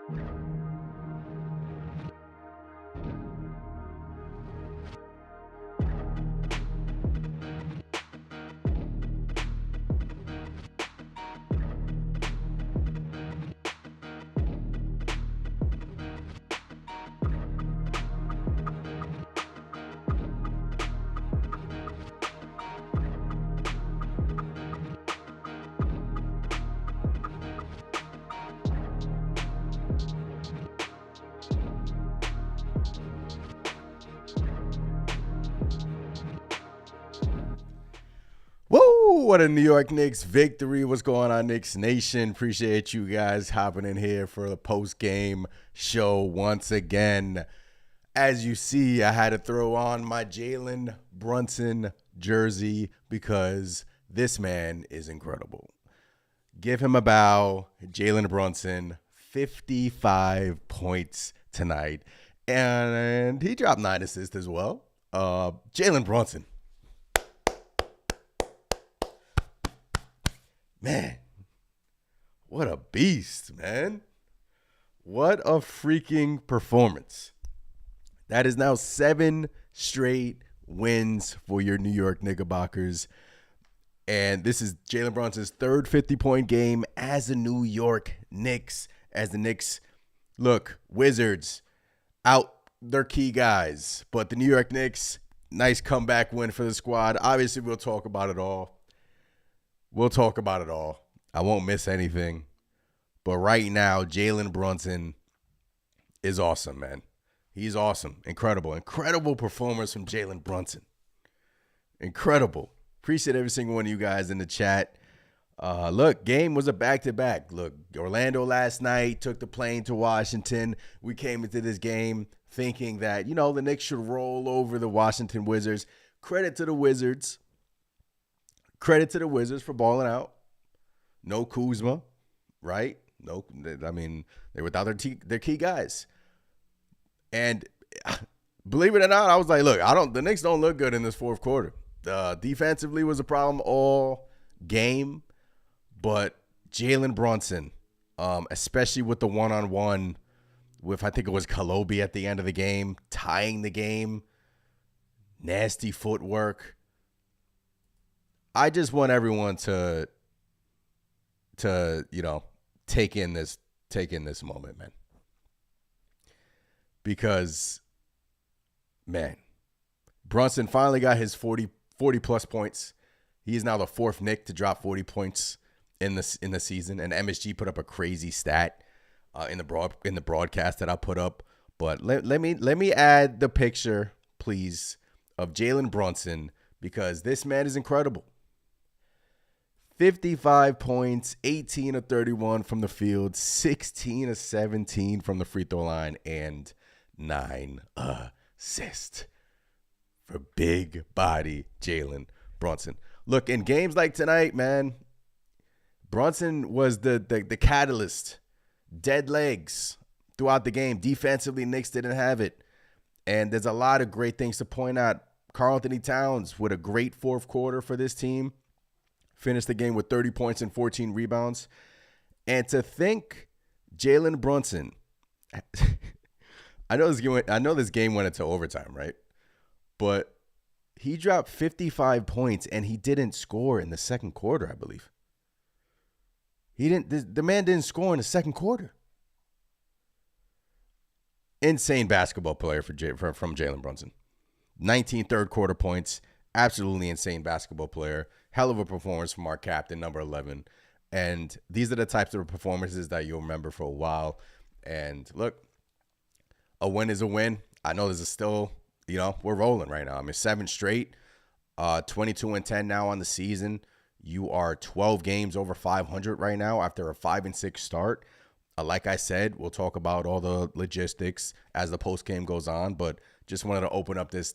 Woo! What a New York Knicks victory. What's going on, Knicks Nation? Appreciate you guys hopping in here for the post-game show once again. As you see, I had to throw on my Jaylen Brunson jersey because this man is incredible. Give him a bow. Jaylen Brunson, 55 points tonight. And he dropped 9 assists as well. Jaylen Brunson. Man, what a beast, man. What a freaking performance. That is now 7 straight wins for your New York Knickerbockers. And this is Jaylen Brunson's third 50-point game as a New York Knicks. As the Knicks, look, Wizards out their key guys. But the New York Knicks, nice comeback win for the squad. Obviously, we'll talk about it all. I won't miss anything. But right now, Jaylen Brunson is awesome, man. He's awesome. Incredible performance from Jaylen Brunson. Incredible. Appreciate every single one of you guys in the chat. Look, game was a back-to-back. Look, Orlando last night took the plane to Washington. We came into this game thinking that, the Knicks should roll over the Washington Wizards. Credit to the Wizards. Credit to the Wizards for balling out. No Kuzma, right? No, I mean, they're without their key guys. And believe it or not, I was like, look, the Knicks don't look good in this fourth quarter. Defensively was a problem all game, but Jaylen Brunson, especially with the one-on-one with, I think it was Kalobi at the end of the game, tying the game, nasty footwork. I just want everyone to take in this moment, man. Because, man, Brunson finally got his 40 plus points. He is now the fourth Knick to drop 40 points in the season. And MSG put up a crazy stat in the broadcast that I put up. But let me add the picture, please, of Jaylen Brunson, because this man is incredible. 55 points, 18 of 31 from the field, 16 of 17 from the free throw line, and 9 assists for big body Jaylen Brunson. Look, in games like tonight, man, Brunson was the catalyst. Dead legs throughout the game. Defensively, Knicks didn't have it. And there's a lot of great things to point out. Karl-Anthony Towns with a great fourth quarter for this team. Finished the game with 30 points and 14 rebounds. And to think Jaylen Brunson, I know this game went into overtime, right? But he dropped 55 points and he didn't score in the second quarter, I believe. The man didn't score in the second quarter. Insane basketball player from Jaylen Brunson. 19 third quarter points. Absolutely insane basketball player. Hell of a performance from our captain, number 11. And these are the types of performances that you'll remember for a while. And look, a win is a win. I know this is still, we're rolling right now. I mean, 7 straight, 22-10 now on the season. You are 12 games over 500 right now after a 5-6 start. Like I said, we'll talk about all the logistics as the post game goes on, but just wanted to open up this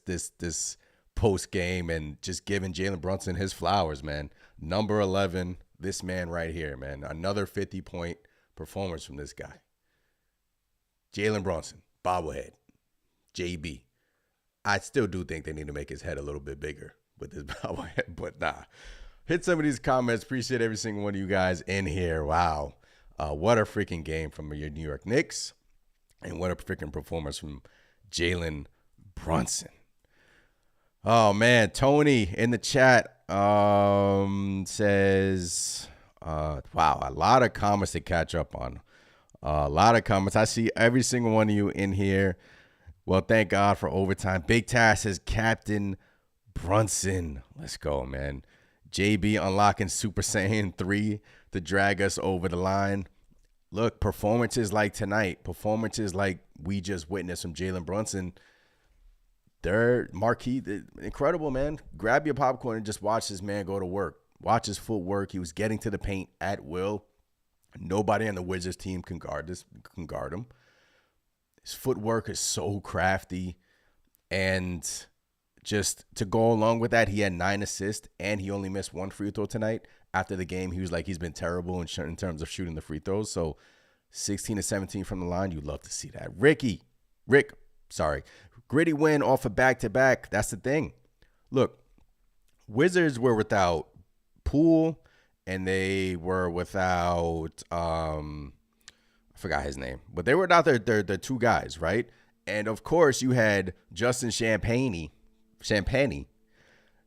post game and just giving Jaylen Brunson his flowers, man. Number 11, this man right here, man. Another 50-point performance from this guy. Jaylen Brunson, bobblehead, JB. I still do think they need to make his head a little bit bigger with this bobblehead, but nah. Hit some of these comments. Appreciate every single one of you guys in here. Wow. What a freaking game from your New York Knicks, and what a freaking performance from Jaylen Brunson. Oh man, Tony in the chat says, wow, a lot of comments to catch up on. A lot of comments. I see every single one of you in here. Well, thank God for overtime. Big Task says Captain Brunson. Let's go, man. JB unlocking Super Saiyan 3 to drag us over the line. Look, performances like tonight, performances like we just witnessed from Jaylen Brunson, they're marquee, incredible, man. Grab your popcorn and just watch this man go to work. Watch his footwork. He was getting to the paint at will. Nobody on the Wizards team can guard him. His footwork is so crafty. And just to go along with that, he had 9 assists and he only missed 1 free throw tonight. After the game, he was like, he's been terrible in terms of shooting the free throws. So 16 to 17 from the line, you'd love to see that. Rick, gritty win off a back-to-back. That's the thing. Look, Wizards were without Poole, and they were without, I forgot his name, but they were without their 2 guys, right? And, of course, you had Justin Champagnie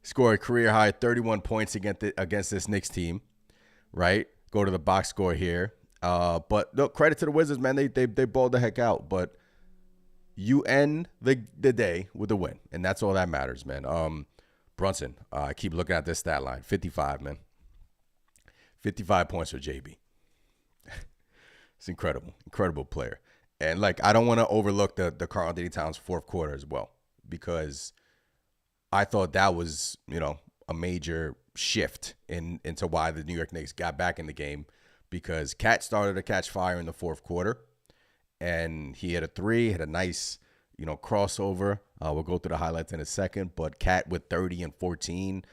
score a career-high 31 points against this Knicks team, right? Go to the box score here. But, look, credit to the Wizards, man. They balled the heck out, but you end the day with a win, and that's all that matters, man. Brunson, I keep looking at this stat line, 55, man. 55 points for JB. It's incredible player. And, like, I don't want to overlook the Karl-Anthony Towns fourth quarter as well, because I thought that was, a major shift into why the New York Knicks got back in the game, because Cat started to catch fire in the fourth quarter, and he had a 3, had a nice, crossover. We'll go through the highlights in a second, but Cat with 30 and 14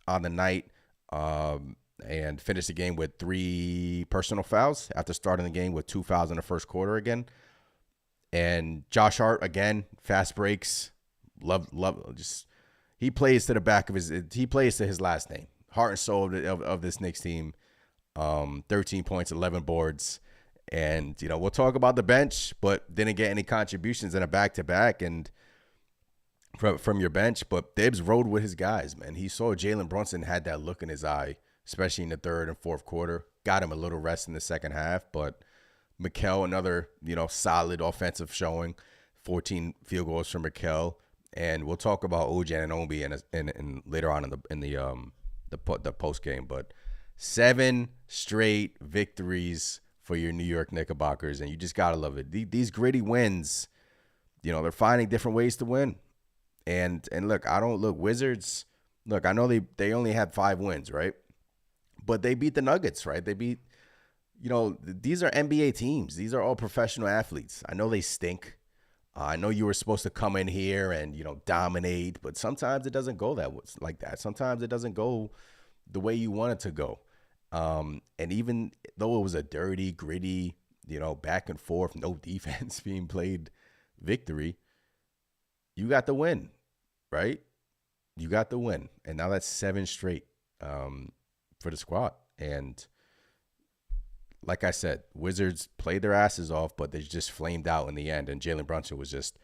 on the night, and finished the game with 3 personal fouls after starting the game with 2 fouls in the first quarter again. And Josh Hart, again, fast breaks, love, just he plays to his last name. Heart and soul of this Knicks team. 13 points, 11 boards. And, we'll talk about the bench, but didn't get any contributions in a back-to-back and from your bench. But Dibs rode with his guys, man. He saw Jaylen Brunson had that look in his eye, especially in the third and fourth quarter. Got him a little rest in the second half. But Mikal, another, solid offensive showing. 14 field goals for Mikal. And we'll talk about OG Anunoby and later on in the post game. But 7 straight victories for your New York Knickerbockers, and you just gotta love it. These gritty wins, they're finding different ways to win. And look, Wizards. Look, I know they only had 5 wins, right? But they beat the Nuggets, right? They beat, these are NBA teams. These are all professional athletes. I know they stink. I know you were supposed to come in here and, dominate, but sometimes it doesn't go like that. Sometimes it doesn't go the way you want it to go. And even though it was a dirty, gritty, back and forth, no defense being played victory, you got the win, right? You got the win. And now that's 7 straight for the squad. And like I said, Wizards played their asses off, but they just flamed out in the end. And Jaylen Brunson was just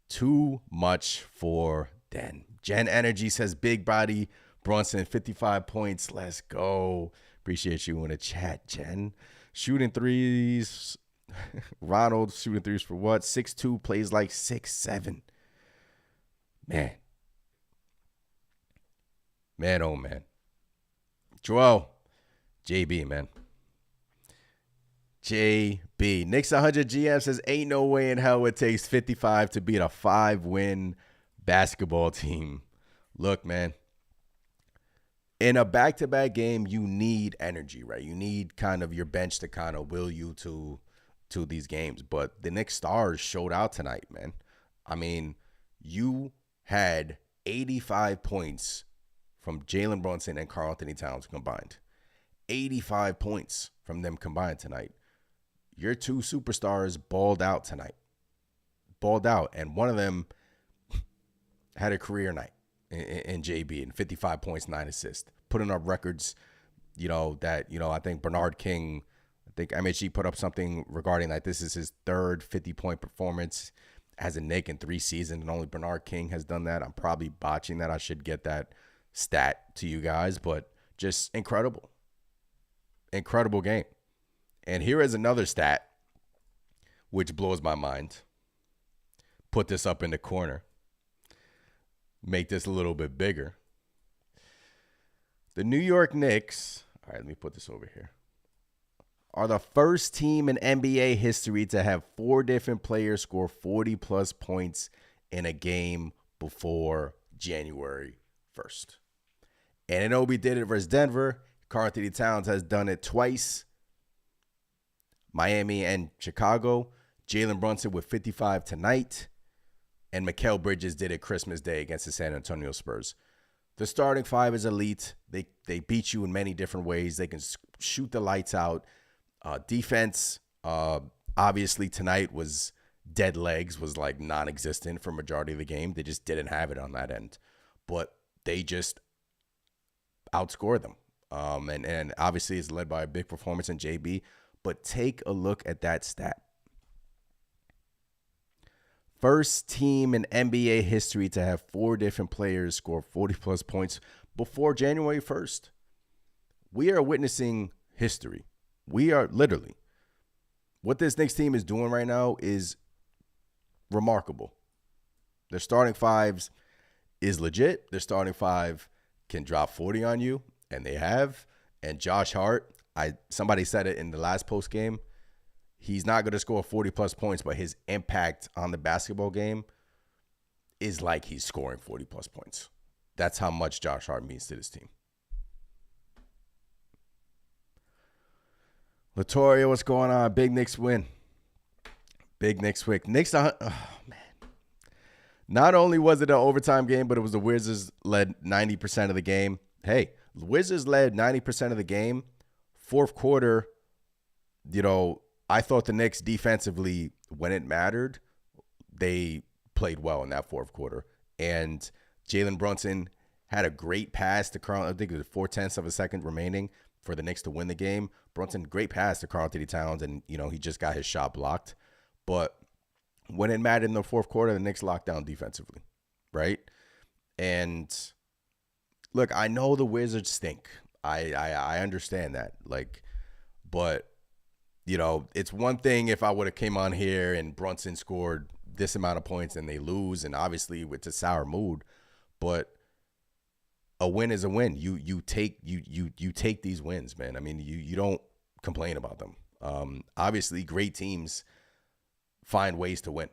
too much for Den. Jen Energy says, big body Brunson, 55 points. Let's go. Appreciate you in the chat, Jen. Shooting threes. Ronald shooting threes for what? 6'2", plays like 6'7". Man. Man, oh, man. Joel. JB, man. JB. Knicks 100 GM says, ain't no way in hell it takes 55 to beat a 5-win basketball team. Look, man. In a back-to-back game, you need energy, right? You need kind of your bench to kind of will you to these games. But the Knicks stars showed out tonight, man. I mean, you had 85 points from Jaylen Brunson and Karl-Anthony Towns combined. 85 points from them combined tonight. Your 2 superstars balled out tonight. Balled out. And one of them had a career night in JB and 55 points, 9 assists. Putting up records, I think Bernard King, I think MHG put up something regarding that this is his third 50-point performance as a Knick in 3 seasons, and only Bernard King has done that. I'm probably botching that. I should get that stat to you guys, but just incredible. Incredible game. And here is another stat which blows my mind. Put this up in the corner. Make this a little bit bigger. The New York Knicks, all right, let me put this over here, are the first team in NBA history to have 4 different players score 40-plus points in a game before January 1st. Anunoby did it versus Denver. Karl-Anthony Towns has done it twice. Miami and Chicago. Jaylen Brunson with 55 tonight. And Mikal Bridges did it Christmas Day against the San Antonio Spurs. The starting 5 is elite. They beat you in many different ways. They can shoot the lights out. Defense, obviously tonight was dead legs, was like non-existent for majority of the game. They just didn't have it on that end. But they just outscored them. And obviously it's led by a big performance in JB. But take a look at that stat. First team in NBA history to have 4 different players score 40-plus points before January 1st. We are witnessing history. We are literally. What this Knicks team is doing right now is remarkable. Their starting 5s is legit. Their starting 5 can drop 40 on you, and they have. And Josh Hart, somebody said it in the last post game. He's not going to score 40-plus points, but his impact on the basketball game is like he's scoring 40-plus points. That's how much Josh Hart means to this team. Latoria, what's going on? Big Knicks win. Big Knicks win. Knicks, oh, man. Not only was it an overtime game, but it was the Wizards led 90% of the game. Hey, the Wizards led 90% of the game. Fourth quarter, I thought the Knicks defensively, when it mattered, they played well in that fourth quarter. And Jaylen Brunson had a great pass to Carl. I think it was 0.4 of a second remaining for the Knicks to win the game. Brunson, great pass to Karl-Anthony Towns, and, he just got his shot blocked. But when it mattered in the fourth quarter, the Knicks locked down defensively, right? And, look, I know the Wizards stink. I understand that. But it's one thing if I would have came on here and Brunson scored this amount of points and they lose, and obviously it's a sour mood, but a win is a win. You take these wins, man. I mean, you don't complain about them. Obviously, great teams find ways to win,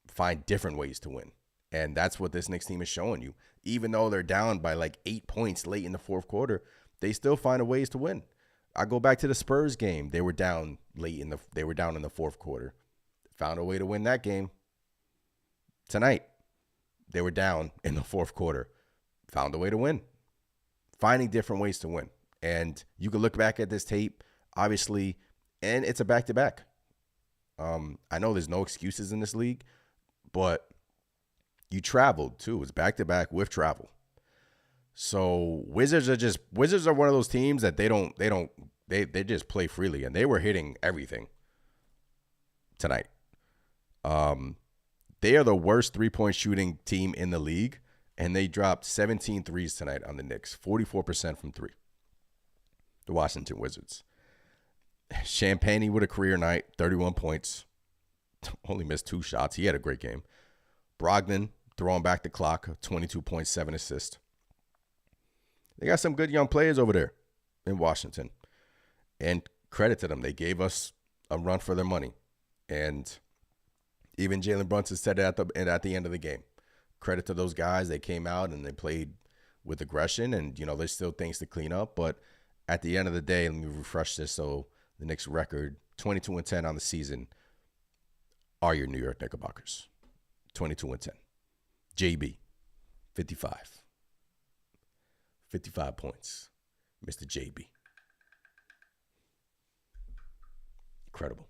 find different ways to win, and that's what this Knicks team is showing you. Even though they're down by like 8 points late in the fourth quarter, they still find ways to win. I go back to the Spurs game. They were down they were down in the fourth quarter. Found a way to win that game. Tonight, they were down in the fourth quarter. Found a way to win. Finding different ways to win. And you can look back at this tape, obviously, and it's a back-to-back. I know there's no excuses in this league, but you traveled too. It's back-to-back with travel. So Wizards are one of those teams that they just play freely, and they were hitting everything tonight. They are the worst 3-point shooting team in the league, and they dropped 17 threes tonight on the Knicks, 44% from 3. The Washington Wizards. Champagnie with a career night, 31 points. Only missed 2 shots. He had a great game. Brogdon throwing back the clock, 22.7 assists. They got some good young players over there in Washington. And credit to them. They gave us a run for their money. And even Jaylen Brunson said it at the end of the game. Credit to those guys. They came out and they played with aggression. And, there's still things to clean up. But at the end of the day, let me refresh this. So the Knicks record, 22-10 on the season, are your New York Knickerbockers. 22-10. JB, 55. 55 points. Mr. JB. Incredible.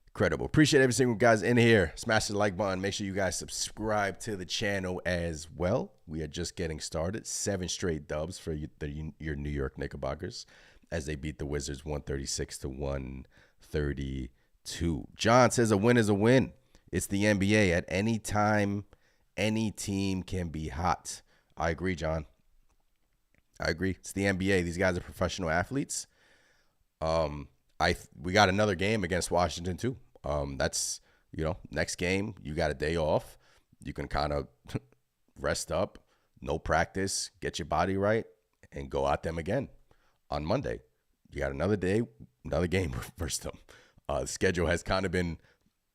Incredible. Appreciate every single guys in here. Smash the like button. Make sure you guys subscribe to the channel as well. We are just getting started. 7 straight dubs for your New York Knickerbockers. as they beat the Wizards 136 to 132. John says a win is a win. It's the NBA. At any time, any team can be hot. I agree, John. I agree. It's the NBA. These guys are professional athletes. We got another game against Washington too. That's, next game, you got a day off. You can kind of rest up, no practice, get your body right, and go at them again on Monday. You got another day, another game versus them. The schedule has kind of been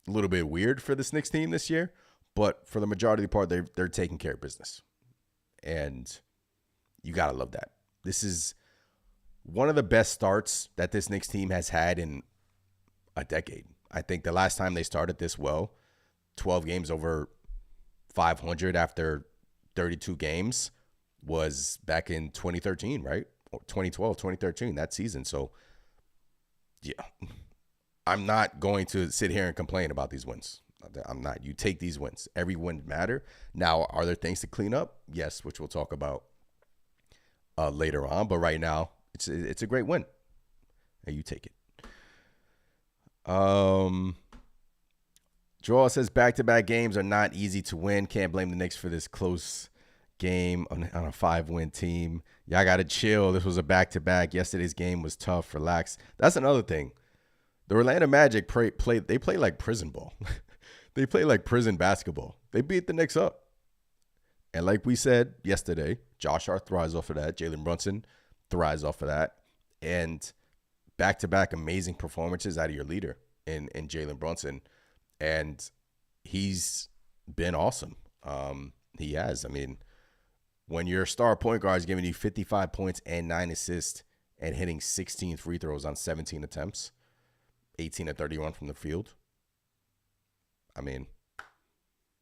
a little bit weird for this Knicks team this year, but for the majority of the part, they're taking care of business. And you got to love that. This is one of the best starts that this Knicks team has had in a decade. I think the last time they started this well, 12 games over 500 after 32 games, was back in 2013, right? Or 2012, 2013, that season. So, yeah, I'm not going to sit here and complain about these wins. I'm not. You take these wins. Every win matter. Now, are there things to clean up? Yes, which we'll talk about later on. But right now, it's a great win, and you take it. Joel says back-to-back games are not easy to win. Can't blame the Knicks for this close game on a 5-win team. Y'all got to chill. This was a back-to-back. Yesterday's game was tough. Relax. That's another thing. The Orlando Magic play like prison ball. They play like prison basketball. They beat the Knicks up. And like we said yesterday, Josh Hart thrives off of that. Jaylen Brunson thrives off of that. And back-to-back amazing performances out of your leader in Jaylen Brunson. And he's been awesome. He has. I mean, when your star point guard is giving you 55 points and 9 assists and hitting 16 free throws on 17 attempts, 18 to 31 from the field, I mean,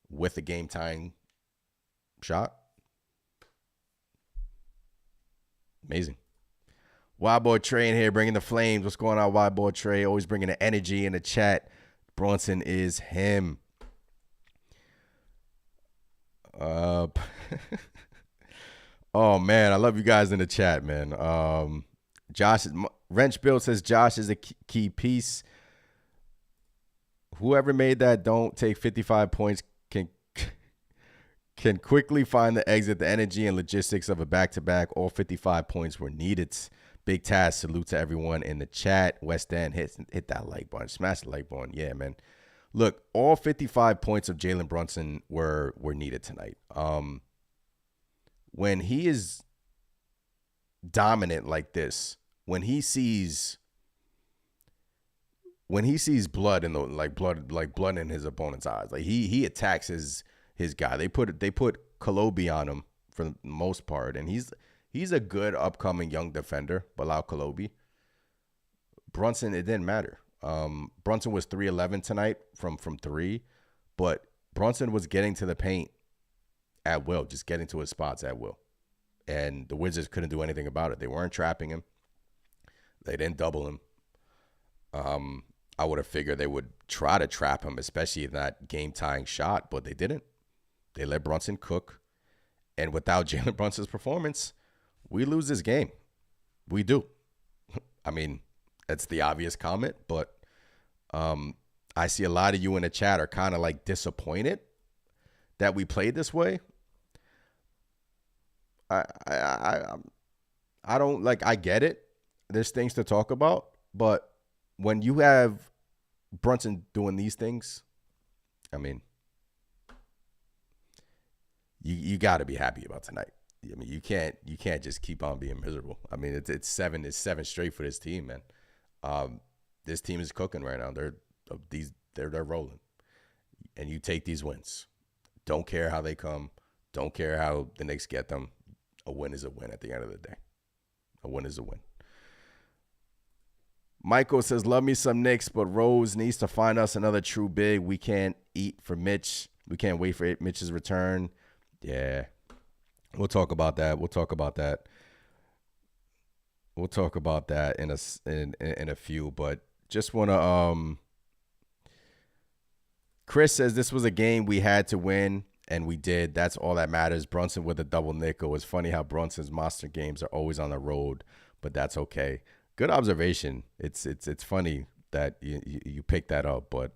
with a game-tying shot, amazing. Wild Boy Trey in here bringing the flames. What's going on, Wild Boy Trey? Always bringing the energy in the chat. Brunson is him. Oh, man. I love you guys in the chat, man. Wrench Bill says Josh is a key piece. Whoever made that don't take 55 points can quickly find the exit. The energy and logistics of a back-to-back. All 55 points were needed. Big task. Salute to everyone in the chat. West End, hit that like button. Smash the like button. Yeah, man. Look, all 55 points of Jaylen Brunson were needed tonight. When he is dominant like this, when he sees blood in the blood in his opponent's eyes, like he attacks his guy. They put Kolobi on him for the most part, and he's a good upcoming young defender. Bilal Kolobi. Brunson, it didn't matter. Brunson was 3-11 tonight from 3, but Brunson was getting to the paint at will, just getting to his spots at will. And the Wizards couldn't do anything about it. They weren't trapping him. They didn't double him. I would have figured they would try to trap him, especially in that game-tying shot, but they didn't. They let Brunson cook. And without Jaylen Brunson's performance, we lose this game. We do. I mean, that's the obvious comment, but I see a lot of you in the chat are kind of like disappointed that we played this way. I don't I get it. There's things to talk about, but when you have Brunson doing these things, I mean, you got to be happy about tonight. I mean, you can't just keep on being miserable. I mean, it's seven straight for this team, man. This team is cooking right now. They're rolling, and you take these wins. Don't care how they come. Don't care how the Knicks get them. A win is a win at the end of the day. A win is a win. Michael says, love me some Knicks, but Rose needs to find us another true big. We can't eat for Mitch. We can't wait for Mitch's return. Yeah. We'll talk about that. We'll talk about that in a few, but just want to Chris says this was a game we had to win, and we did. That's all that matters. Brunson with a double nickel. It's funny how Brunson's monster games are always on the road, but that's okay. Good observation. It's funny that you picked that up, but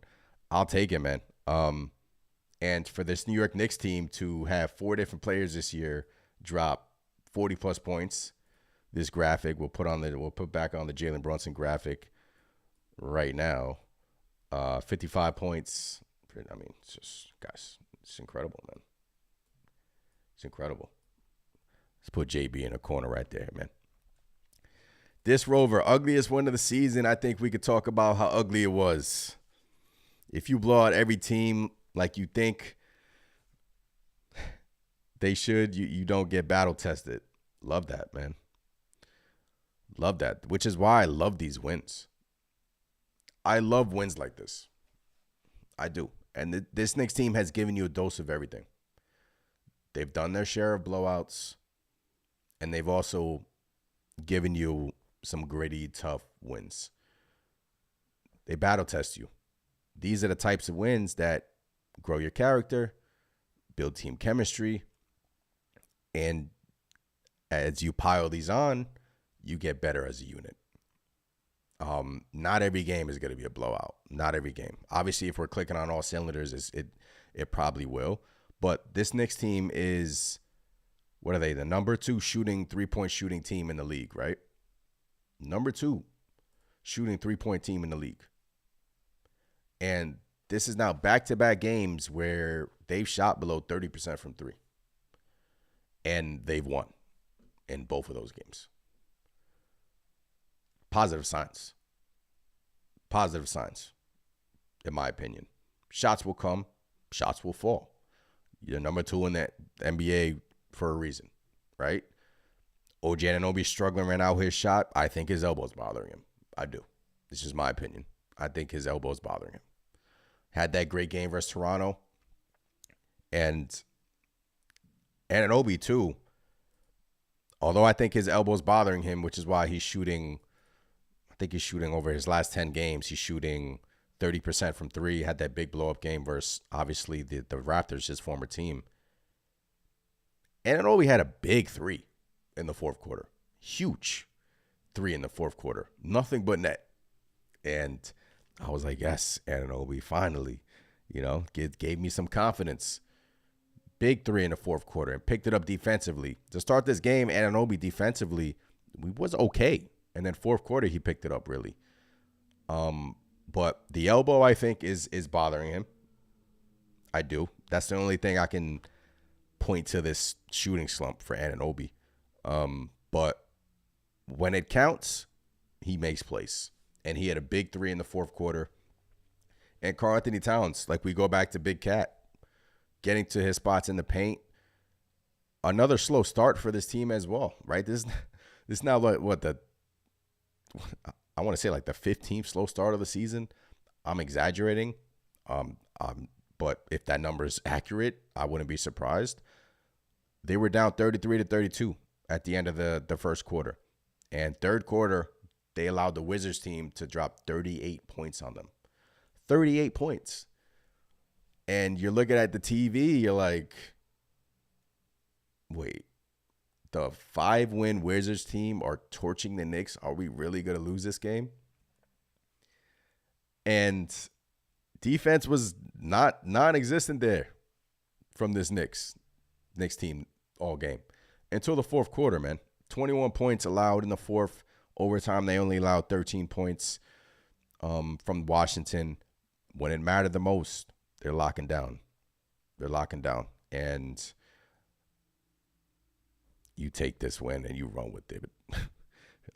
I'll take it, man. And for this New York Knicks team to have 4 different players this year drop 40 plus points, this graphic we'll put back on the Jaylen Brunson graphic right now. 55 points. I mean, it's just, guys, it's incredible, man. It's incredible. Let's put JB in a corner right there, man. This Rover, ugliest win of the season. I think we could talk about how ugly it was. If you blow out every team like you think they should, you don't get battle tested. Love that, man. Love that, which is why I love these wins. I love wins like this. I do. And this Knicks team has given you a dose of everything. They've done their share of blowouts, and they've also given you some gritty, tough wins. They battle test you. These are the types of wins that grow your character, build team chemistry, and as you pile these on, you get better as a unit. Not every game is going to be a blowout. Not every game. Obviously, if we're clicking on all cylinders, it probably will. But this Knicks team is, what are they? The number 2 3-point shooting team in the league, right? Number 2 shooting 3-point team in the league. And this is now back-to-back games where they've shot below 30% from 3. And they've won in both of those games. Positive signs. Positive signs, in my opinion. Shots will come. Shots will fall. You're number 2 in the NBA for a reason, right? OG Anunoby struggling right now with his shot. I think his elbow's bothering him. I do. This is my opinion. I think his elbow's bothering him. Had that great game versus Toronto. And Anunoby, too. Although I think his elbow's bothering him, which is why he's shooting, I think he's shooting over his last 10 games. He's shooting 30% from 3. Had that big blow-up game versus, obviously, the Raptors, his former team. Anunoby had a big 3 in the fourth quarter. Huge 3 in the fourth quarter. Nothing but net. And I was like, yes, Anunoby finally, gave me some confidence. Big 3 in the fourth quarter and picked it up defensively. To start this game, Anunoby defensively was okay. And then fourth quarter, he picked it up really. But the elbow, I think, is bothering him. I do. That's the only thing I can point to this shooting slump for Anunoby. But when it counts, he makes plays. And he had a big 3 in the fourth quarter. And Karl-Anthony Towns, like we go back to Big Cat, getting to his spots in the paint. Another slow start for this team as well, right? This is now I want to say like the 15th slow start of the season. I'm exaggerating. But if that number is accurate, I wouldn't be surprised. They were down 33-32 at the end of the first quarter. And third quarter, they allowed the Wizards team to drop 38 points on them. 38 points. And you're looking at the TV, you're like, wait, the 5-win Wizards team are torching the Knicks. Are we really going to lose this game? And defense was non-existent there from this Knicks team all game until the fourth quarter, man. 21 points allowed in the fourth. Overtime, they only allowed 13 points from Washington. When it mattered the most, they're locking down. And you take this win and you run with it. I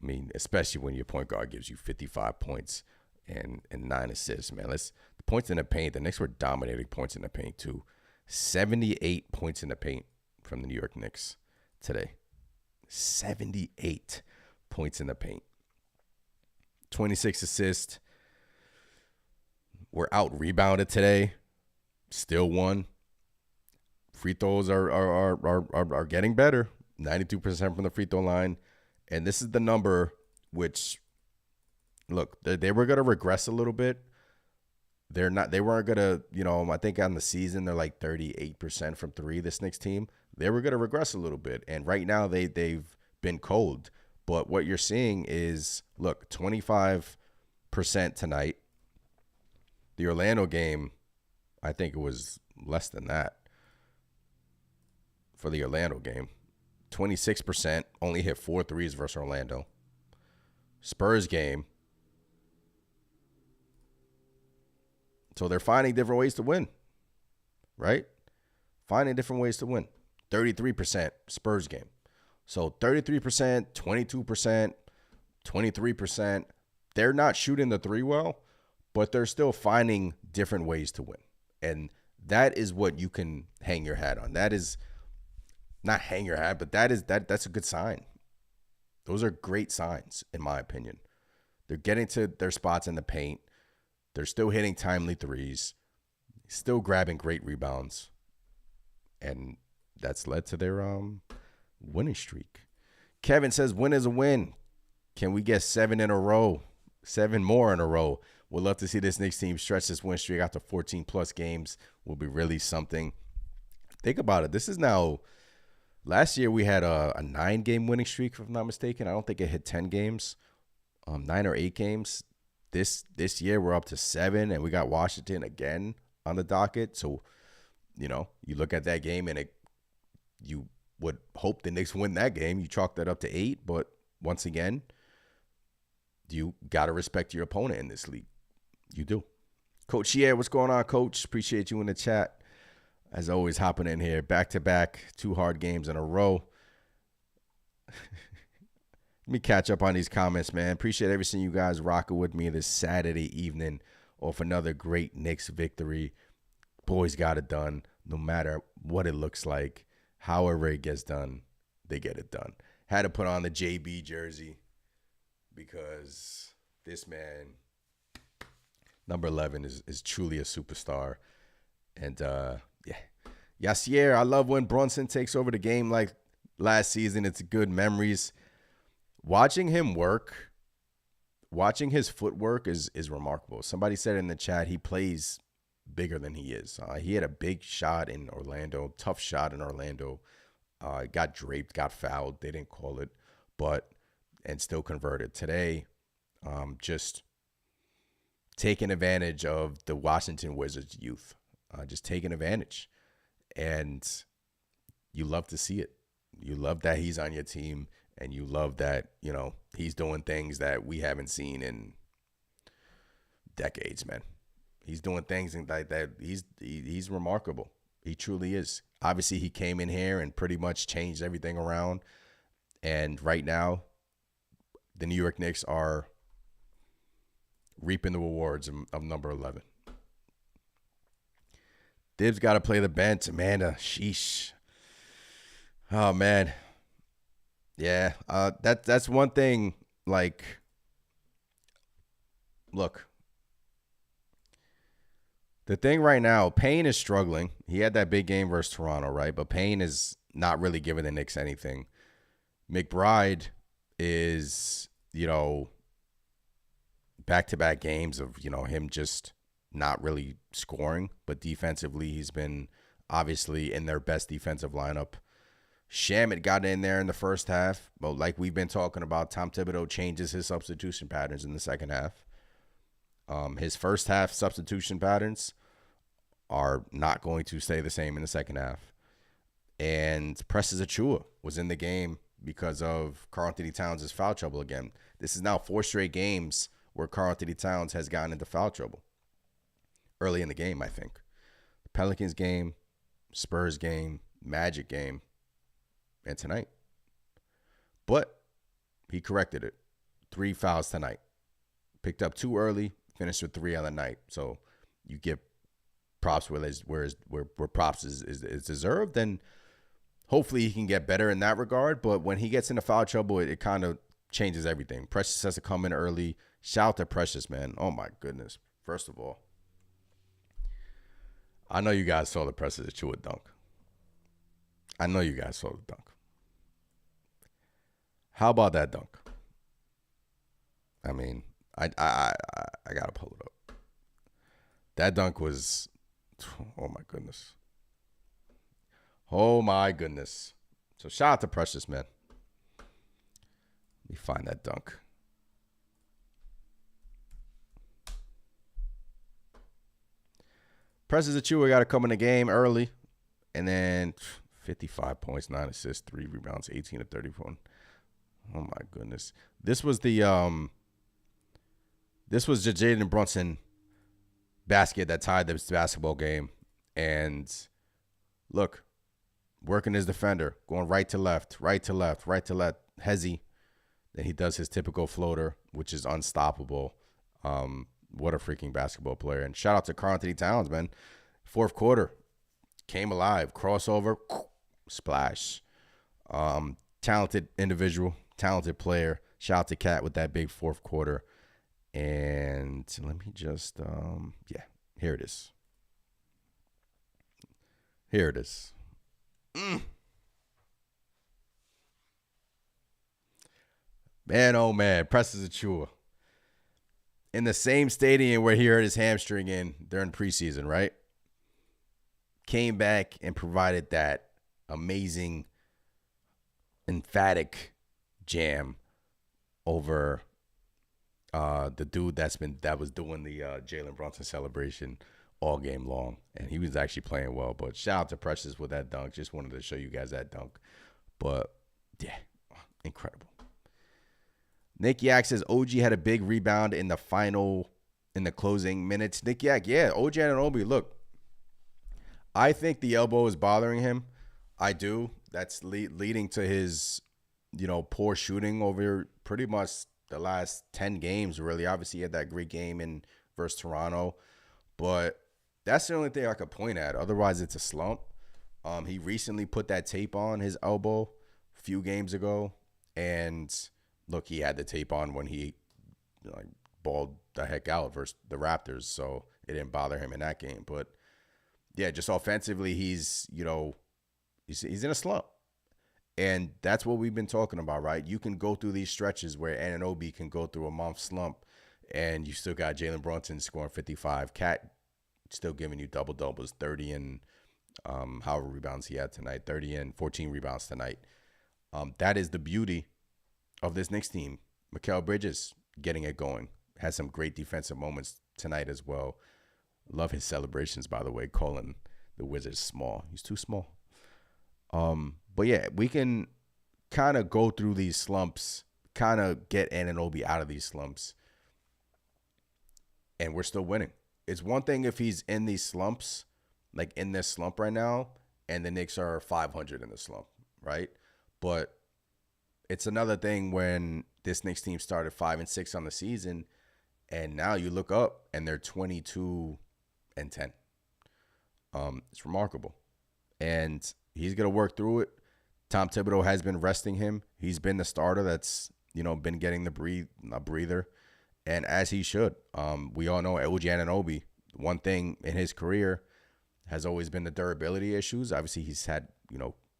mean, especially when your point guard gives you 55 points and 9 assists, man. The points in the paint, the Knicks were dominating points in the paint too. 78 points in the paint from the New York Knicks today. 78 points in the paint. 26 assists. We're out rebounded today. Still won. Free throws are getting better. 92% from the free throw line. And this is the number which, look, they were going to regress a little bit. They weren't going to, I think on the season, they're like 38% from 3, this Knicks team. They were going to regress a little bit. And right now they've been cold. But what you're seeing is, look, 25% tonight. The Orlando game, I think it was less than that for the Orlando game. 26%, only hit 4 threes versus Orlando. Spurs game. So they're finding different ways to win, right? Finding different ways to win. 33% Spurs game. So 33%, 22%, 23%. They're not shooting the three well, but they're still finding different ways to win. And that is what you can hang your hat on. That is not hang your hat, but that's a good sign. Those are great signs, in my opinion. They're getting to their spots in the paint. They're still hitting timely threes, still grabbing great rebounds. And that's led to their winning streak. Kevin says, win is a win. Can we get 7 in a row? 7 more in a row. We'd love to see this Knicks team stretch this win streak out to 14-plus games. Will be really something. Think about it. This is now, last year we had a 9-game winning streak, if I'm not mistaken. I don't think it hit 10 games, 9 or 8 games. This year we're up to 7, and we got Washington again on the docket. So, you look at that game, and you would hope the Knicks win that game. You chalk that up to 8, but once again, you got to respect your opponent in this league. You do. Coach Shier, what's going on, Coach? Appreciate you in the chat. As always, hopping in here. Back-to-back, 2 hard games in a row. Let me catch up on these comments, man. Appreciate everything you guys rocking with me this Saturday evening off another great Knicks victory. Boys got it done. No matter what it looks like, however it gets done, they get it done. Had to put on the JB jersey because this man, number 11, is truly a superstar. And, Yassier, I love when Brunson takes over the game like last season. It's good memories. Watching him work, watching his footwork is remarkable. Somebody said in the chat he plays bigger than he is. He had a big shot in Orlando, tough shot in Orlando. Got draped, got fouled. They didn't call it, and still converted. Today, just taking advantage of the Washington Wizards youth, just taking advantage. And you love to see it. You love that he's on your team, and you love that, he's doing things that we haven't seen in decades, man. He's doing things like that. He's remarkable. He truly is. Obviously, he came in here and pretty much changed everything around. And right now, the New York Knicks are reaping the rewards of number 11. Dibs got to play the bench. Amanda, sheesh. Oh, man. Yeah, that's one thing. Like, look. The thing right now, Payne is struggling. He had that big game versus Toronto, right? But Payne is not really giving the Knicks anything. McBride is, back-to-back games of, him just not really scoring. But defensively, he's been obviously in their best defensive lineup. Shamet got in there in the first half. But like we've been talking about, Tom Thibodeau changes his substitution patterns in the second half. His first half substitution patterns are not going to stay the same in the second half. And Precious Achiuwa was in the game because of Karl-Anthony Towns' foul trouble again. This is now 4 straight games where Karl-Anthony Towns has gotten into foul trouble. Early in the game, I think. Pelicans game, Spurs game, Magic game, and tonight. But he corrected it. 3 fouls tonight. Picked up 2 early. Finished with 3 on the night. So you give props where props is deserved. Then hopefully he can get better in that regard. But when he gets into foul trouble, it kind of changes everything. Precious has to come in early. Shout out to Precious, man. Oh, my goodness. First of all, I know you guys saw the Precious Achiuwa dunk. I know you guys saw the dunk. How about that dunk? I mean, I gotta pull it up. That dunk was, oh my goodness. Oh my goodness. So shout out to Precious, man. Let me find that dunk. Precious Achiuwa got to come in the game early, and then 55 points, 9 assists, 3 rebounds, 18 to 34. Oh my goodness. This was the Jaylen Brunson basket that tied this basketball game. And look, working his defender, going right to left, right to left, right to left, Hezzy. Then he does his typical floater, which is unstoppable. What a freaking basketball player. And shout out to Karl-Anthony Towns, man. Fourth quarter, came alive, crossover, splash. Talented individual, talented player. Shout out to Cat with that big fourth quarter. And let me just, here it is. Here it is. Man, oh man, Precious Achiuwa. In the same stadium where he hurt his hamstring in during preseason, right? Came back and provided that amazing, emphatic jam over the dude that was doing the Jaylen Brunson celebration all game long, and he was actually playing well. But shout out to Precious with that dunk. Just wanted to show you guys that dunk. But yeah, incredible. Nick Yak says OG had a big rebound in the closing minutes. Nick Yak, yeah, OG Anunoby. Look, I think the elbow is bothering him. I do. That's leading to his, poor shooting over pretty much the last 10 games, really. Obviously, he had that great game versus Toronto. But that's the only thing I could point at. Otherwise, it's a slump. He recently put that tape on his elbow a few games ago. And look, he had the tape on when he balled the heck out versus the Raptors. So it didn't bother him in that game. But, yeah, just offensively, he's in a slump. And that's what we've been talking about, right? You can go through these stretches where Anunoby can go through a month slump, and you still got Jaylen Brunson scoring 55. Cat still giving you double-doubles, 30 and however rebounds he had tonight, 30 and 14 rebounds tonight. That is the beauty of this Knicks team. Mikal Bridges getting it going. Has some great defensive moments tonight as well. Love his celebrations, by the way, calling the Wizards small. He's too small. But yeah, we can kind of go through these slumps, kind of get Anunoby out of these slumps, and we're still winning. It's one thing if he's in these slumps, like in this slump right now, and the Knicks are 500 in the slump, right? But it's another thing when this Knicks team started 5-6 on the season, and now you look up and they're 22-10. It's remarkable, and he's gonna work through it. Tom Thibodeau has been resting him. He's been the starter that's, been getting the breather, and as he should. We all know OG Anunoby, one thing in his career has always been the durability issues. Obviously, he's had,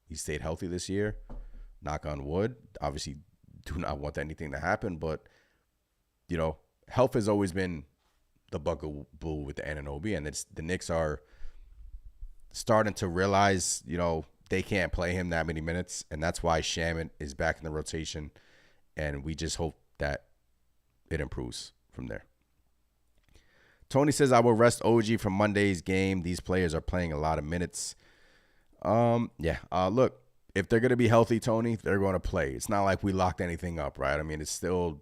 he stayed healthy this year. Knock on wood. Obviously, do not want anything to happen, but, health has always been the bugaboo with the Anunoby, and the Knicks are starting to realize, they can't play him that many minutes, and that's why Shaman is back in the rotation, and we just hope that it improves from there. Tony says, I will rest OG from Monday's game. These players are playing a lot of minutes. Look, if they're going to be healthy, Tony, they're going to play. It's not like we locked anything up, right? I mean, it's still,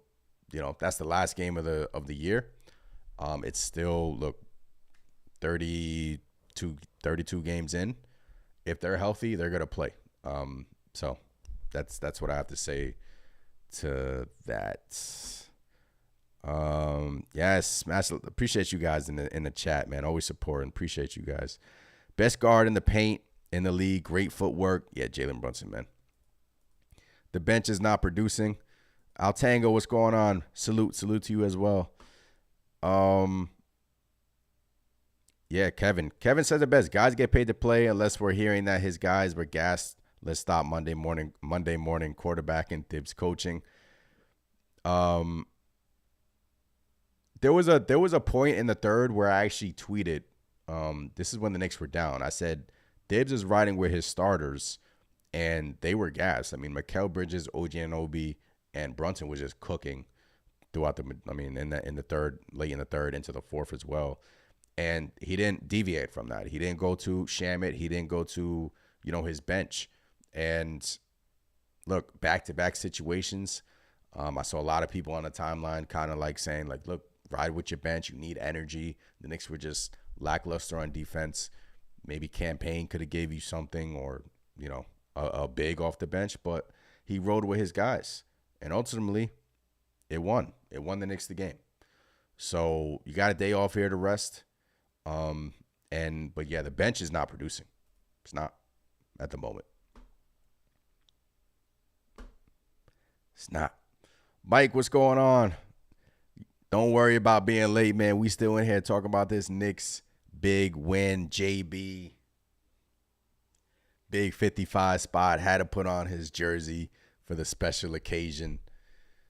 that's the last game of the year. It's still, look, 32 games in. If they're healthy, they're going to play. So that's what I have to say to that. Yes, appreciate you guys in the chat, man. Always supporting. Appreciate you guys. Best guard in the paint in the league. Great footwork. Yeah, Jaylen Brunson, man. The bench is not producing. Altango, what's going on? Salute to you as well. Yeah, Kevin. Kevin says it best. Guys get paid to play unless we're hearing that his guys were gassed. Let's stop Monday morning quarterback and Thibs coaching. There was a point in the third where I actually tweeted, this is when the Knicks were down. I said, Thibs is riding with his starters, and they were gassed. I mean, Mikal Bridges, OG Anunoby, and Brunson was just cooking throughout in the third, late in the third into the fourth as well. And he didn't deviate from that. He didn't go to Shamit. He didn't go to, his bench. And look, back-to-back situations. I saw a lot of people on the timeline kind of like saying, like, look, ride with your bench. You need energy. The Knicks were just lackluster on defense. Maybe Campaign could have gave you something or, a big off the bench. But he rode with his guys. And ultimately, it won. It won the Knicks the game. So you got a day off here to rest. But yeah, the bench is not producing. It's not at the moment. It's not. Mike, what's going on? Don't worry about being late, man. We still in here talking about this Knicks big win. JB, big 55 spot, had to put on his jersey for the special occasion.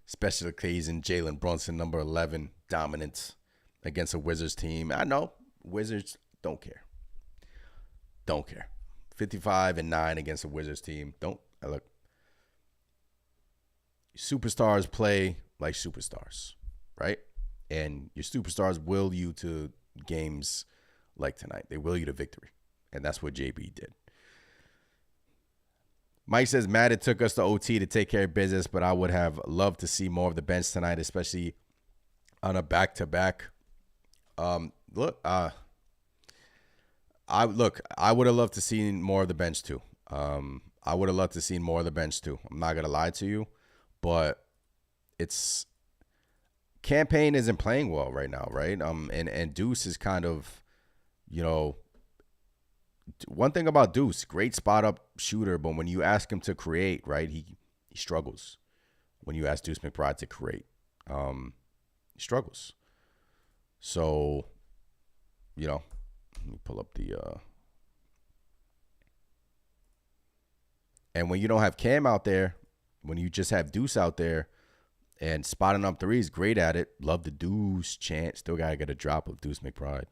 Special occasion, Jaylen Brunson, number 11, dominance against a Wizards team. I know, Wizards don't care. Don't care. 55-9 against a Wizards team. Look. Superstars play like superstars, right? And your superstars will you to games like tonight. They will you to victory. And that's what JB did. Mike says, Matt, it took us to OT to take care of business, but I would have loved to see more of the bench tonight, especially on a back-to-back. I would have loved to see more of the bench too. I'm not gonna lie to you, but it's Campaign isn't playing well right now, right? And Deuce is kind of, one thing about Deuce, great spot up shooter, but when you ask him to create, right, he struggles. When you ask Deuce McBride to create, he struggles. So, let me pull up the and when you don't have Cam out there, when you just have Deuce out there and spotting up threes, great at it. Love the Deuce chant. Still got to get a drop of Deuce McBride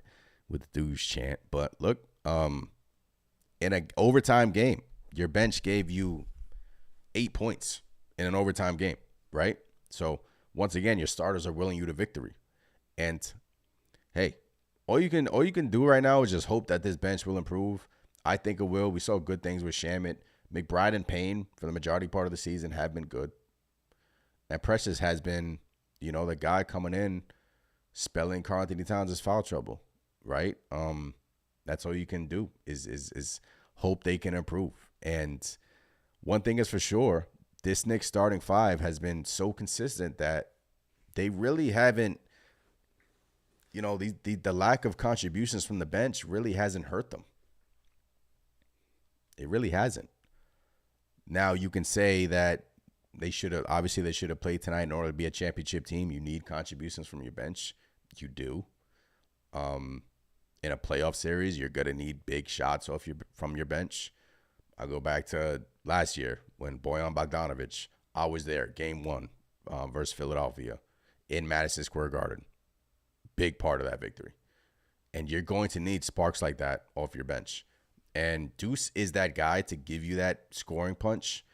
with the Deuce chant. But look, in an overtime game, your bench gave you 8 points in an overtime game, right? So once again, your starters are willing you to victory. And hey, all you can do right now is just hope that this bench will improve. I think it will. We saw good things with Shamit. McBride and Payne for the majority part of the season have been good. And Precious has been, the guy coming in, spelling Karl Anthony Towns' foul trouble, right? That's all you can do is hope they can improve. And one thing is for sure, this Knicks starting five has been so consistent that they really haven't, the lack of contributions from the bench really hasn't hurt them. It really hasn't. Now you can say that they should have played tonight in order to be a championship team. You need contributions from your bench. You do. In a playoff series, you're gonna need big shots from your bench. I go back to last year when Bojan Bogdanovic, I was there, game 1 versus Philadelphia in Madison Square Garden. Big part of that victory. And you're going to need sparks like that off your bench. And Deuce is that guy to give you that scoring punch,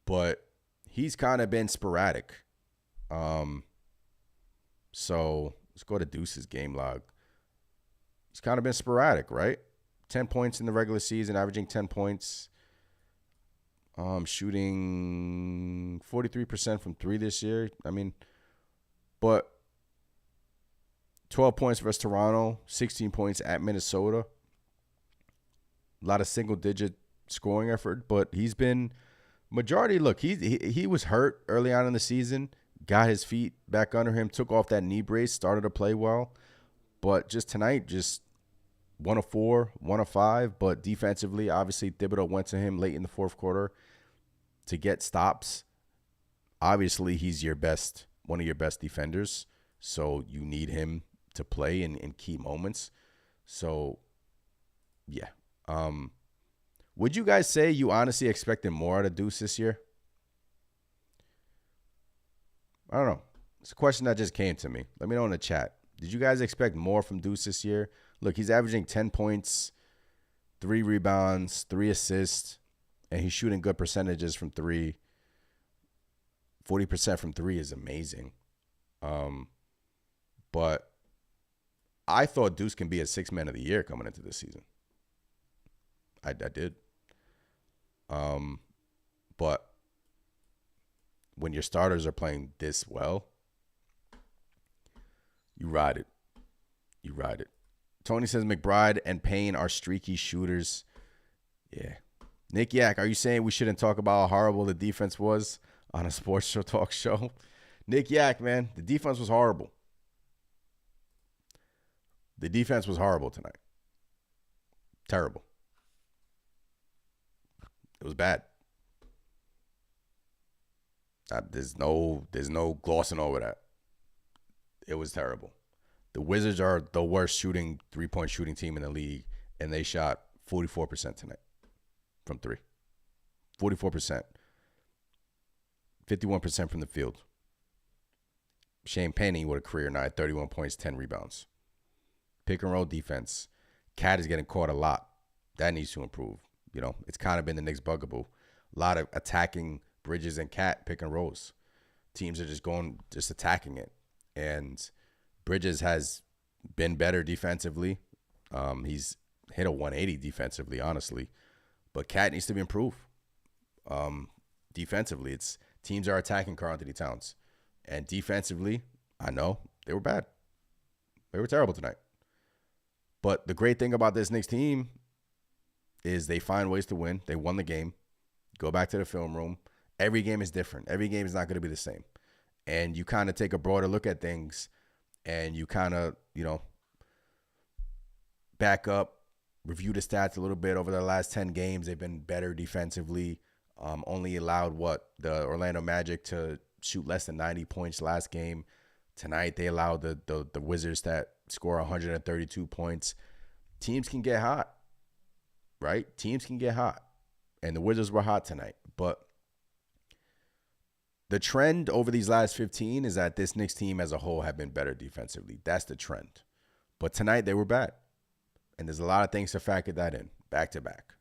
but he's kind of been sporadic. So let's go to Deuce's game log. He's kind of been sporadic, right? 10 points in the regular season, averaging 10 points. Shooting 43% from 3 this year. But 12 points versus Toronto, 16 points at Minnesota. A lot of single-digit scoring effort, but he's been majority. Look, he was hurt early on in the season, got his feet back under him, took off that knee brace, started to play well. But just tonight, just 1 of 4, 1 of 5. But defensively, obviously, Thibodeau went to him late in the fourth quarter to get stops. Obviously, he's one of your best defenders, so you need him to play in key moments. So, yeah. Would you guys say you honestly expected more out of Deuce this year? I don't know. It's a question that just came to me. Let me know in the chat. Did you guys expect more from Deuce this year? Look, he's averaging 10 points, 3 rebounds, 3 assists, and he's shooting good percentages from 3. 40% from three is amazing. But I thought Deuce can be a sixth man of the year coming into this season. I did. But when your starters are playing this well, you ride it. You ride it. Tony says McBride and Payne are streaky shooters. Yeah. Nick Yak, are you saying we shouldn't talk about how horrible the defense was on a sports show talk show? Nick Yak, man, the defense was horrible. The defense was horrible tonight. Terrible. It was bad. There's no glossing over that. It was terrible. The Wizards are the worst three-point shooting team in the league, and they shot 44% tonight from three. 44%. 51% from the field. Shane Penny with a career night, 31 points, 10 rebounds. Pick and roll defense. Cat is getting caught a lot. That needs to improve. You know, it's kind of been the Knicks' bugaboo. A lot of attacking Bridges and Cat pick and rolls. Teams are just attacking it. And Bridges has been better defensively. He's hit a 180 defensively, honestly. But Cat needs to improve. Defensively, teams are attacking Karl-Anthony Towns. And defensively, I know, they were bad. They were terrible tonight. But the great thing about this Knicks team is they find ways to win. They won the game. Go back to the film room. Every game is different. Every game is not going to be the same. And you kind of take a broader look at things and you kind of, back up, review the stats a little bit. Over the last 10 games, they've been better defensively. Only allowed the Orlando Magic to shoot less than 90 points last game. Tonight, they allowed the Wizards that score 132 points. Teams can get hot, right? Teams can get hot. And the Wizards were hot tonight. But the trend over these last 15 is that this Knicks team as a whole have been better defensively. That's the trend. But tonight, they were bad. And there's a lot of things to factor that in. Back-to-back.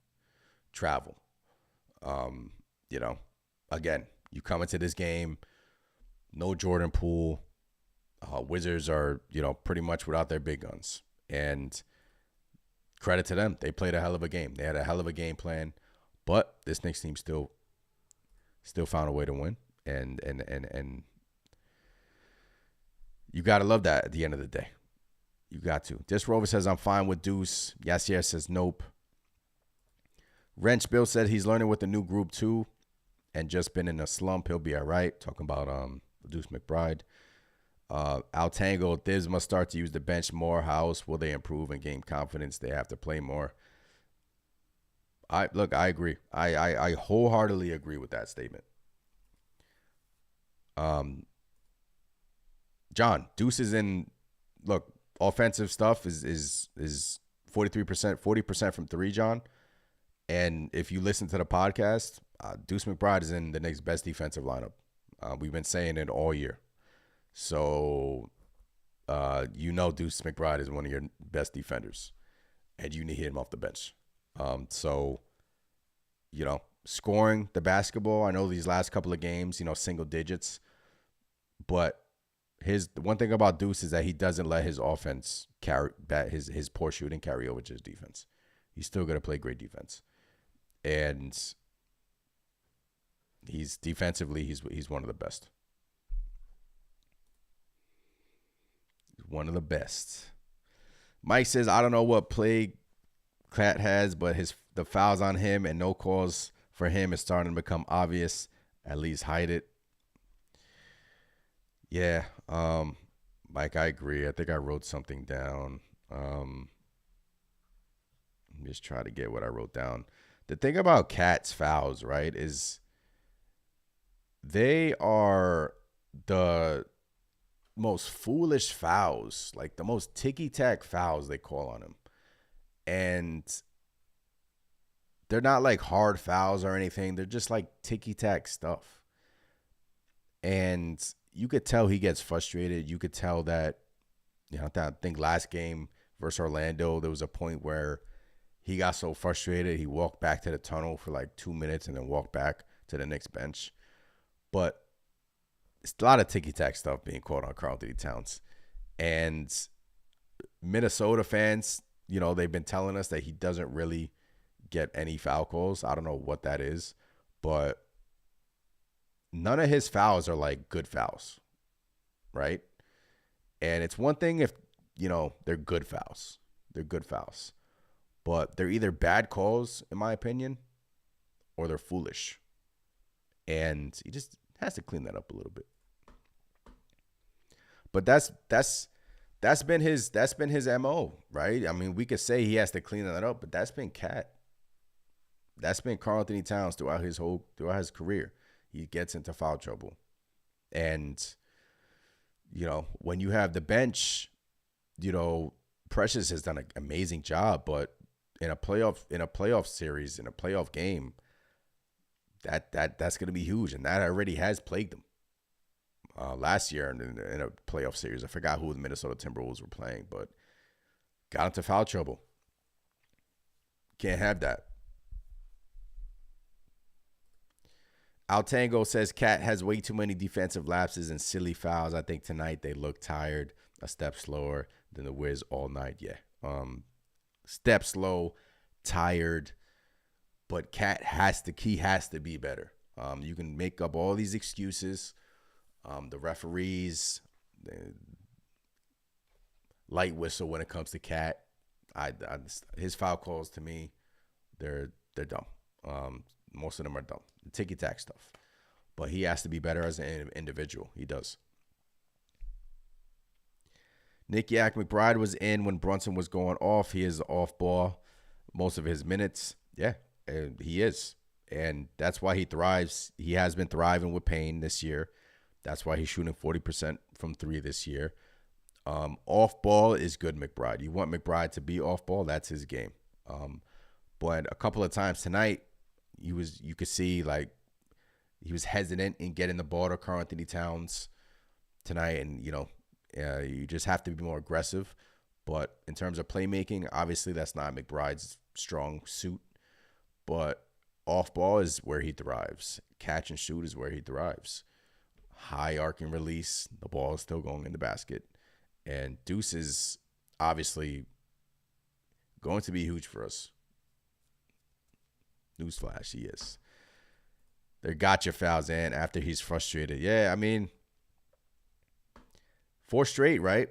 Travel. Again, you come into this game, no Jordan Poole. Wizards are, pretty much without their big guns. And credit to them. They played a hell of a game. They had a hell of a game plan. But this Knicks team still found a way to win. And you got to love that at the end of the day. You got to. This Rover says, I'm fine with Deuce. Yassier says, nope. Wrench Bill said he's learning with the new group too and just been in a slump. He'll be all right. Talking about Deuce McBride. Al Tango, Thibs must start to use the bench more. How else will they improve and gain confidence? They have to play more. I agree. I wholeheartedly agree with that statement. John, Deuce is in. Look, offensive stuff is 43%, 40% from three, John. And if you listen to the podcast, Deuce McBride is in the Knicks' best defensive lineup. We've been saying it all year. So, Deuce McBride is one of your best defenders, and you need him off the bench. Scoring the basketball. I know these last couple of games, single digits, but the one thing about Deuce is that he doesn't let his offense his poor shooting carry over to his defense. He's still going to play great defense, and he's one of the best. One of the best. Mike says, I don't know what plague Cat has, but the fouls on him and no calls for him is starting to become obvious. At least hide it. Yeah, Mike, I agree. I think I wrote something down. Just try to get what I wrote down. The thing about Cat's fouls, right, is they are the most foolish fouls, like the most ticky-tack fouls they call on him. And they're not like hard fouls or anything. They're just like ticky-tack stuff. And you could tell he gets frustrated. You could tell that, I think last game versus Orlando, there was a point where he got so frustrated, he walked back to the tunnel for like 2 minutes and then walked back to the Knicks bench. But it's a lot of ticky-tack stuff being called on Karl Anthony Towns. And Minnesota fans, they've been telling us that he doesn't really get any foul calls. I don't know what that is, but none of his fouls are like good fouls, right? And it's one thing if, they're good fouls. They're good fouls. But they're either bad calls, in my opinion, or they're foolish. And he just has to clean that up a little bit. But that's been his MO, right? I mean, we could say he has to clean that up, but that's been Cat. That's been Karl Anthony Towns throughout his career. He gets into foul trouble. And when you have the bench, Precious has done an amazing job, but in a playoff series, in a playoff game, that's going to be huge, and that already has plagued them. Last year in a playoff series, I forgot who the Minnesota Timberwolves were playing, but got into foul trouble. Can't have that. Altango says Cat has way too many defensive lapses and silly fouls. I think tonight they look tired, a step slower than the Wiz all night. Yeah. Step slow, tired, but Cat has to be better. You can make up all these excuses. The referees, light whistle when it comes to Cat. His foul calls to me, they're dumb. Most of them are dumb. Ticky-tack stuff. But he has to be better as an individual. He does. Nick Yak McBride was in when Brunson was going off. He is off ball most of his minutes. Yeah, he is. And that's why he thrives. He has been thriving with Payne this year. That's why he's shooting 40% from three this year. Off ball is good, McBride. You want McBride to be off ball, that's his game. But a couple of times tonight, you could see like he was hesitant in getting the ball to Karl Anthony Towns tonight, and you just have to be more aggressive. But in terms of playmaking, obviously that's not McBride's strong suit. But off ball is where he thrives. Catch and shoot is where he thrives. High arcing release, the ball is still going in the basket, and Deuce is obviously going to be huge for us. Newsflash, he is. They're gotcha fouls in after he's frustrated. Yeah, I mean, 4 straight, right?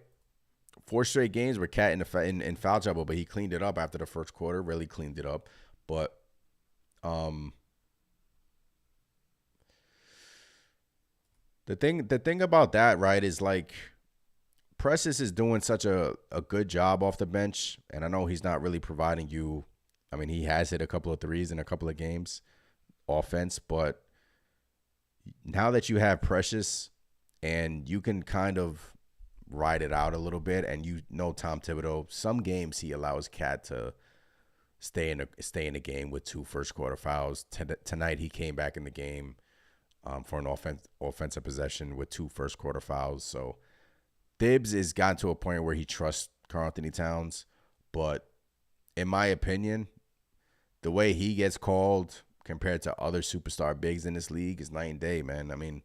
4 straight games where Cat in foul trouble, but he cleaned it up after the first quarter. Really cleaned it up. But the thing about that, right, is like Precious is doing such a good job off the bench, and I know he's not really providing you. I mean, he has hit a couple of threes in a couple of games, offense, but now that you have Precious and you can kind of ride it out a little bit, and Tom Thibodeau, some games he allows Cat to stay in the game with 2 first quarter fouls. Tonight he came back in the game for an offensive possession with 2 first quarter fouls. So Thibs has gotten to a point where he trusts Karl Anthony Towns, but in my opinion, the way he gets called compared to other superstar bigs in this league is night and day, man. I mean,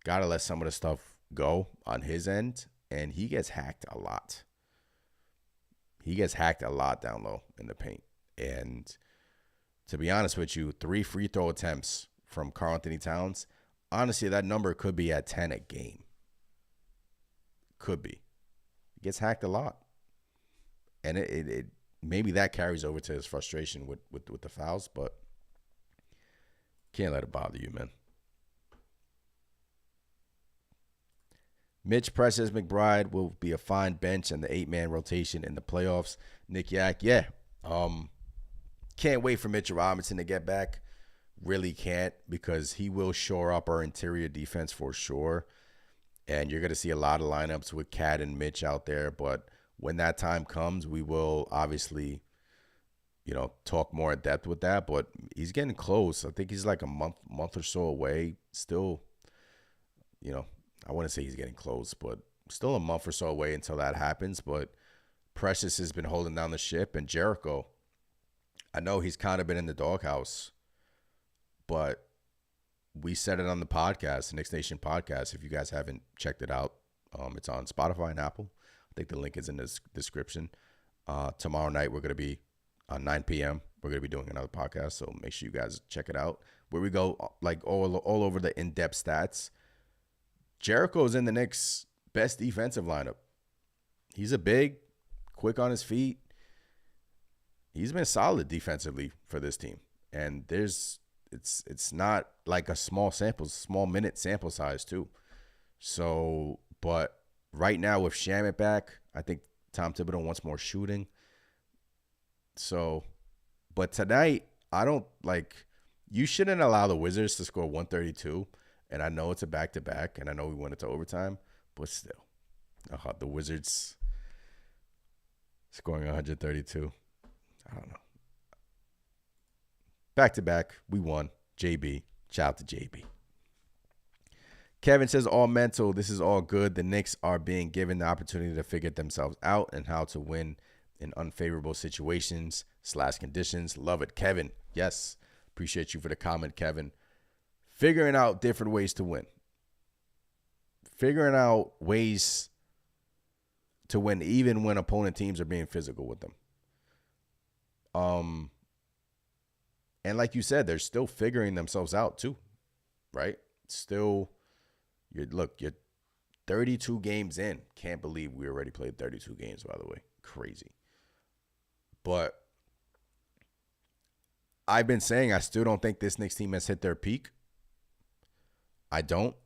got to let some of the stuff go on his end, and he gets hacked a lot. He gets hacked a lot down low in the paint. And to be honest with you, 3 free throw attempts from Karl Anthony Towns, honestly, that number could be at 10 a game. Could be. He gets hacked a lot. And it maybe that carries over to his frustration with the fouls, but can't let it bother you, man. Mitch Precious McBride will be a fine bench in the 8-man rotation in the playoffs. Nick Yak, yeah. Can't wait for Mitchell Robinson to get back. Really can't, because he will shore up our interior defense for sure. And you're going to see a lot of lineups with Cat and Mitch out there, but when that time comes, we will obviously, talk more in depth with that. But he's getting close. I think he's like a month or so away. Still, I wouldn't say he's getting close, but still a month or so away until that happens. But Precious has been holding down the ship, and Jericho, I know he's kind of been in the doghouse, but we said it on the podcast, the Knicks Nation podcast. If you guys haven't checked it out, it's on Spotify and Apple. I think the link is in the description. Tomorrow night, we're going to be 9 p.m. We're going to be doing another podcast, so make sure you guys check it out, where we go like all over the in-depth stats. Jericho's in the Knicks' best defensive lineup. He's a big, quick on his feet. He's been solid defensively for this team, and it's not like a small minute sample size too. So, but right now with Shamet back, I think Tom Thibodeau wants more shooting. So, but tonight, you shouldn't allow the Wizards to score 132. And I know it's a back-to-back, and I know we went into overtime, but still. The Wizards scoring 132. I don't know. Back-to-back, we won. JB. Shout out to JB. Kevin says, all mental. This is all good. The Knicks are being given the opportunity to figure themselves out and how to win in unfavorable situations / conditions. Love it, Kevin. Yes. Appreciate you for the comment, Kevin. Figuring out different ways to win. Figuring out ways to win even when opponent teams are being physical with them. And like you said, they're still figuring themselves out too, right? Still, you're 32 games in. Can't believe we already played 32 games, by the way. Crazy. But I've been saying I still don't think this Knicks team has hit their peak. I don't.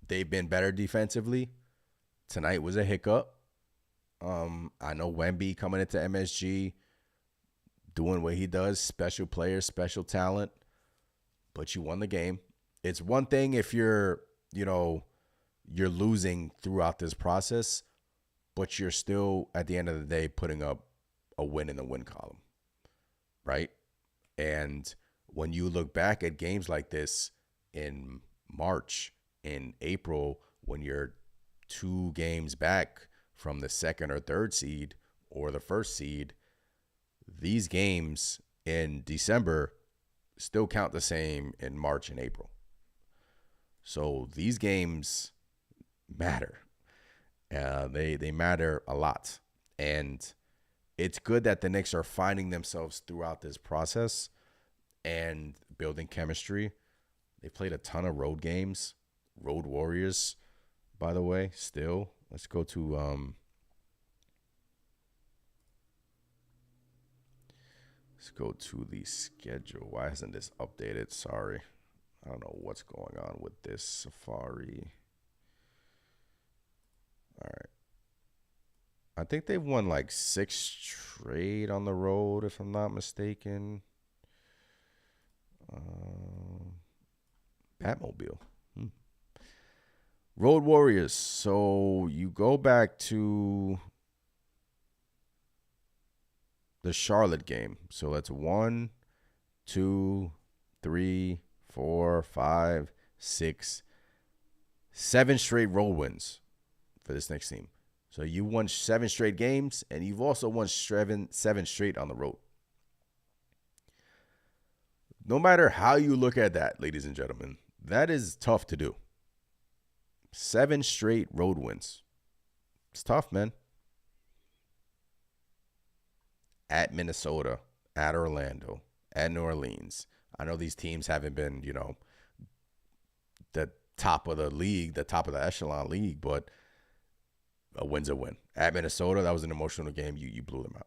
They've been better defensively. Tonight was a hiccup. I know Wemby coming into MSG, doing what he does, special player, special talent, but you won the game. It's one thing if you're losing throughout this process, but you're still, at the end of the day, putting up a win in the win column, right? And when you look back at games like this in March, in April, when you're 2 games back from the 2nd or 3rd seed or the 1st seed, these games in December still count the same in March and April. So these games matter. They matter a lot. And it's good that the Knicks are finding themselves throughout this process and building chemistry. They played a ton of road games. Road Warriors, by the way, still. Let's go to the schedule. Why hasn't this updated? Sorry. I don't know what's going on with this Safari. All right. I think they've won like 6 straight on the road, if I'm not mistaken. Batmobile. Road Warriors. So you go back to the Charlotte game. So that's 1, 2, 3, 4, 5, 6, 7 straight road wins for this next team. So you won 7 straight games, and you've also won 7 straight on the road. No matter how you look at that, ladies and gentlemen, that is tough to do. 7 straight road wins. It's tough, man. At Minnesota, at Orlando, at New Orleans. I know these teams haven't been, the top of the league, the top of the echelon league, but a win's a win. At Minnesota, that was an emotional game. You blew them out.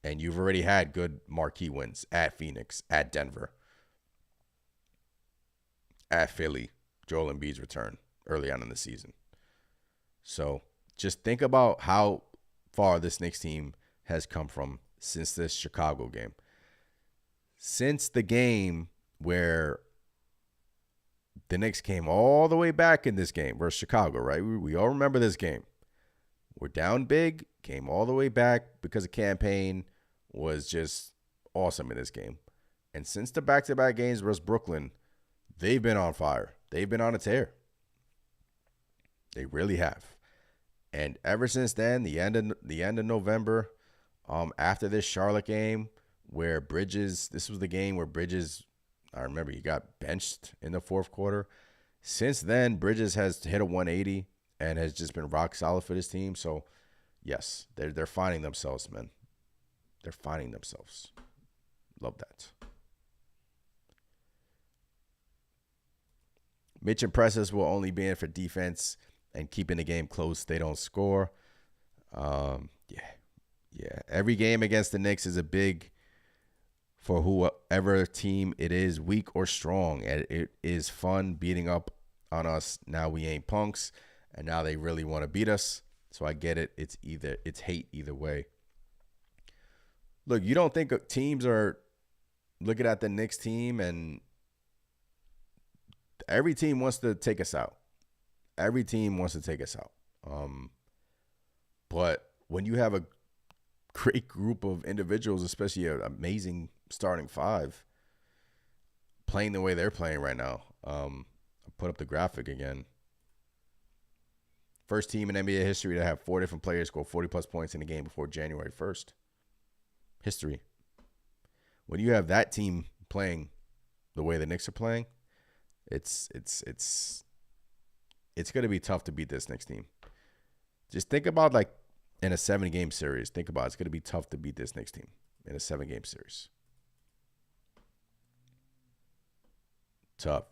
And you've already had good marquee wins at Phoenix, at Denver, at Philly, Joel Embiid's return early on in the season. So just think about how far this Knicks team has come from since this Chicago game. Since the game where the Knicks came all the way back in this game versus Chicago, right? We all remember this game. We're down big, came all the way back because the campaign was just awesome in this game. And since the back-to-back games versus Brooklyn, they've been on fire. They've been on a tear. They really have. And ever since then, the end of November, after this Charlotte game, where this was the game where Bridges, I remember he got benched in the fourth quarter. Since then, Bridges has hit a 180 and has just been rock solid for this team. So, yes, they're finding themselves, man. They're finding themselves. Love that. Mitch and Precious will only be in for defense and keeping the game close. They don't score. Yeah. Every game against the Knicks is a big for whoever team it is, weak or strong. And it is fun beating up on us. Now we ain't punks, and now they really want to beat us. So I get it. It's hate either way. Look, you don't think teams are looking at the Knicks team, and every team wants to take us out. Every team wants to take us out. But when you have a great group of individuals, especially an amazing starting five, playing the way they're playing right now, I'll put up the graphic again. First team in NBA history to have 4 different players score 40-plus points in a game before January 1st. History. When you have that team playing the way the Knicks are playing, it's going to be tough to beat this Knicks team. Just think about, like, in a 7-game series. Think about it. It's going to be tough to beat this Knicks team in a 7-game series. Tough.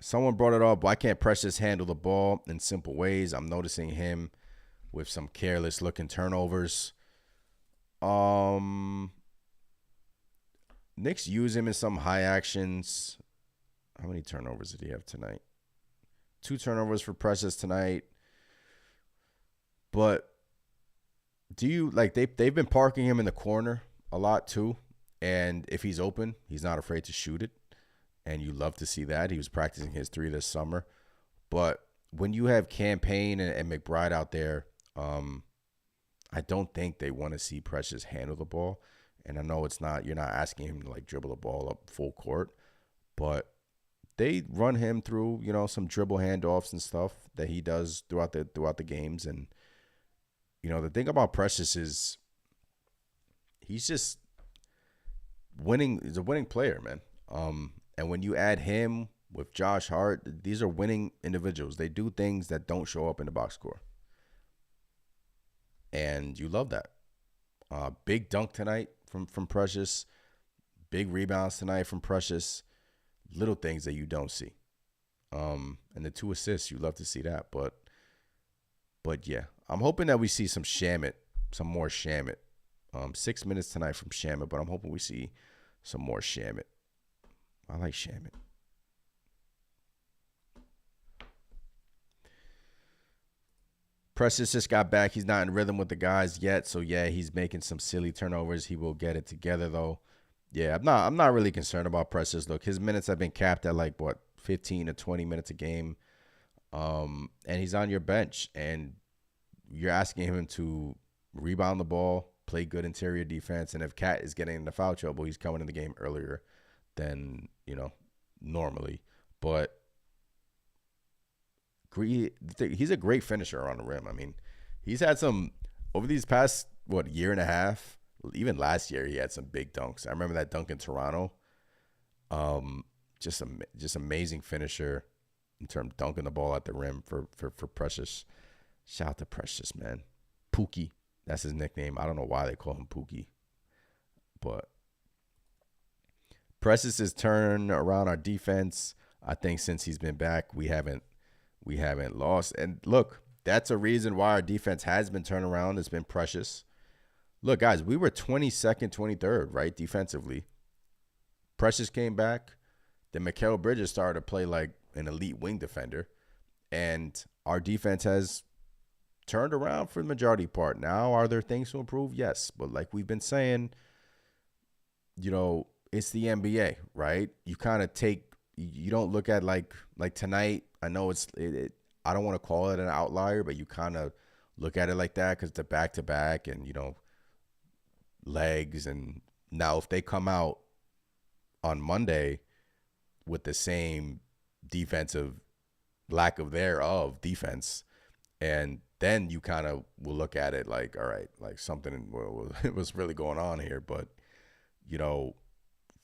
Someone brought it up. Why can't Precious handle the ball in simple ways? I'm noticing him with some careless-looking turnovers. Knicks use him in some high actions. How many turnovers did he have tonight? 2 turnovers for Precious tonight. But do you like they've been parking him in the corner a lot too? And if he's open, he's not afraid to shoot it. And you love to see that. He was practicing his 3 this summer. But when you have Campaign and McBride out there, I don't think they want to see Precious handle the ball. And I know you're not asking him to like dribble the ball up full court, but they run him through, some dribble handoffs and stuff that he does throughout the games. And, the thing about Precious is he's just winning. He's a winning player, man. And when you add him with Josh Hart, these are winning individuals. They do things that don't show up in the box score. And you love that. Big dunk tonight from Precious. Big rebounds tonight from Precious. Little things that you don't see. And the 2 assists, you love to see that. But yeah, I'm hoping that we see some more Shamit. 6 minutes tonight from Shamit, but I'm hoping we see some more Shamit. I like Shamit. Precious just got back. He's not in rhythm with the guys yet. So, yeah, he's making some silly turnovers. He will get it together, though. Yeah, I'm not really concerned about Precious. Look, his minutes have been capped at 15 to 20 minutes a game. And he's on your bench. And you're asking him to rebound the ball, play good interior defense. And if Cat is getting into foul trouble, he's coming in the game earlier than, normally. But he's a great finisher on the rim. I mean, he's had some over these past year and a half. Even last year, he had some big dunks. I remember that dunk in Toronto. Just amazing finisher in terms of dunking the ball at the rim for Precious. Shout out to Precious, man. Pookie, that's his nickname. I don't know why they call him Pookie, but Precious has turned around our defense. I think since he's been back, we haven't lost. And look, that's a reason why our defense has been turned around. It's been Precious. Look, guys, we were 22nd, 23rd, right, defensively. Precious came back. Then Mikal Bridges started to play like an elite wing defender. And our defense has turned around for the majority part. Now, are there things to improve? Yes. But like we've been saying, it's the NBA, right? You kind of you don't look at like tonight. I know I don't want to call it an outlier, but you kind of look at it like that because it's a back-to-back and, legs. And now if they come out on Monday with the same defensive lack of defense and then you kind of will look at it like, all right, like something was really going on here. But,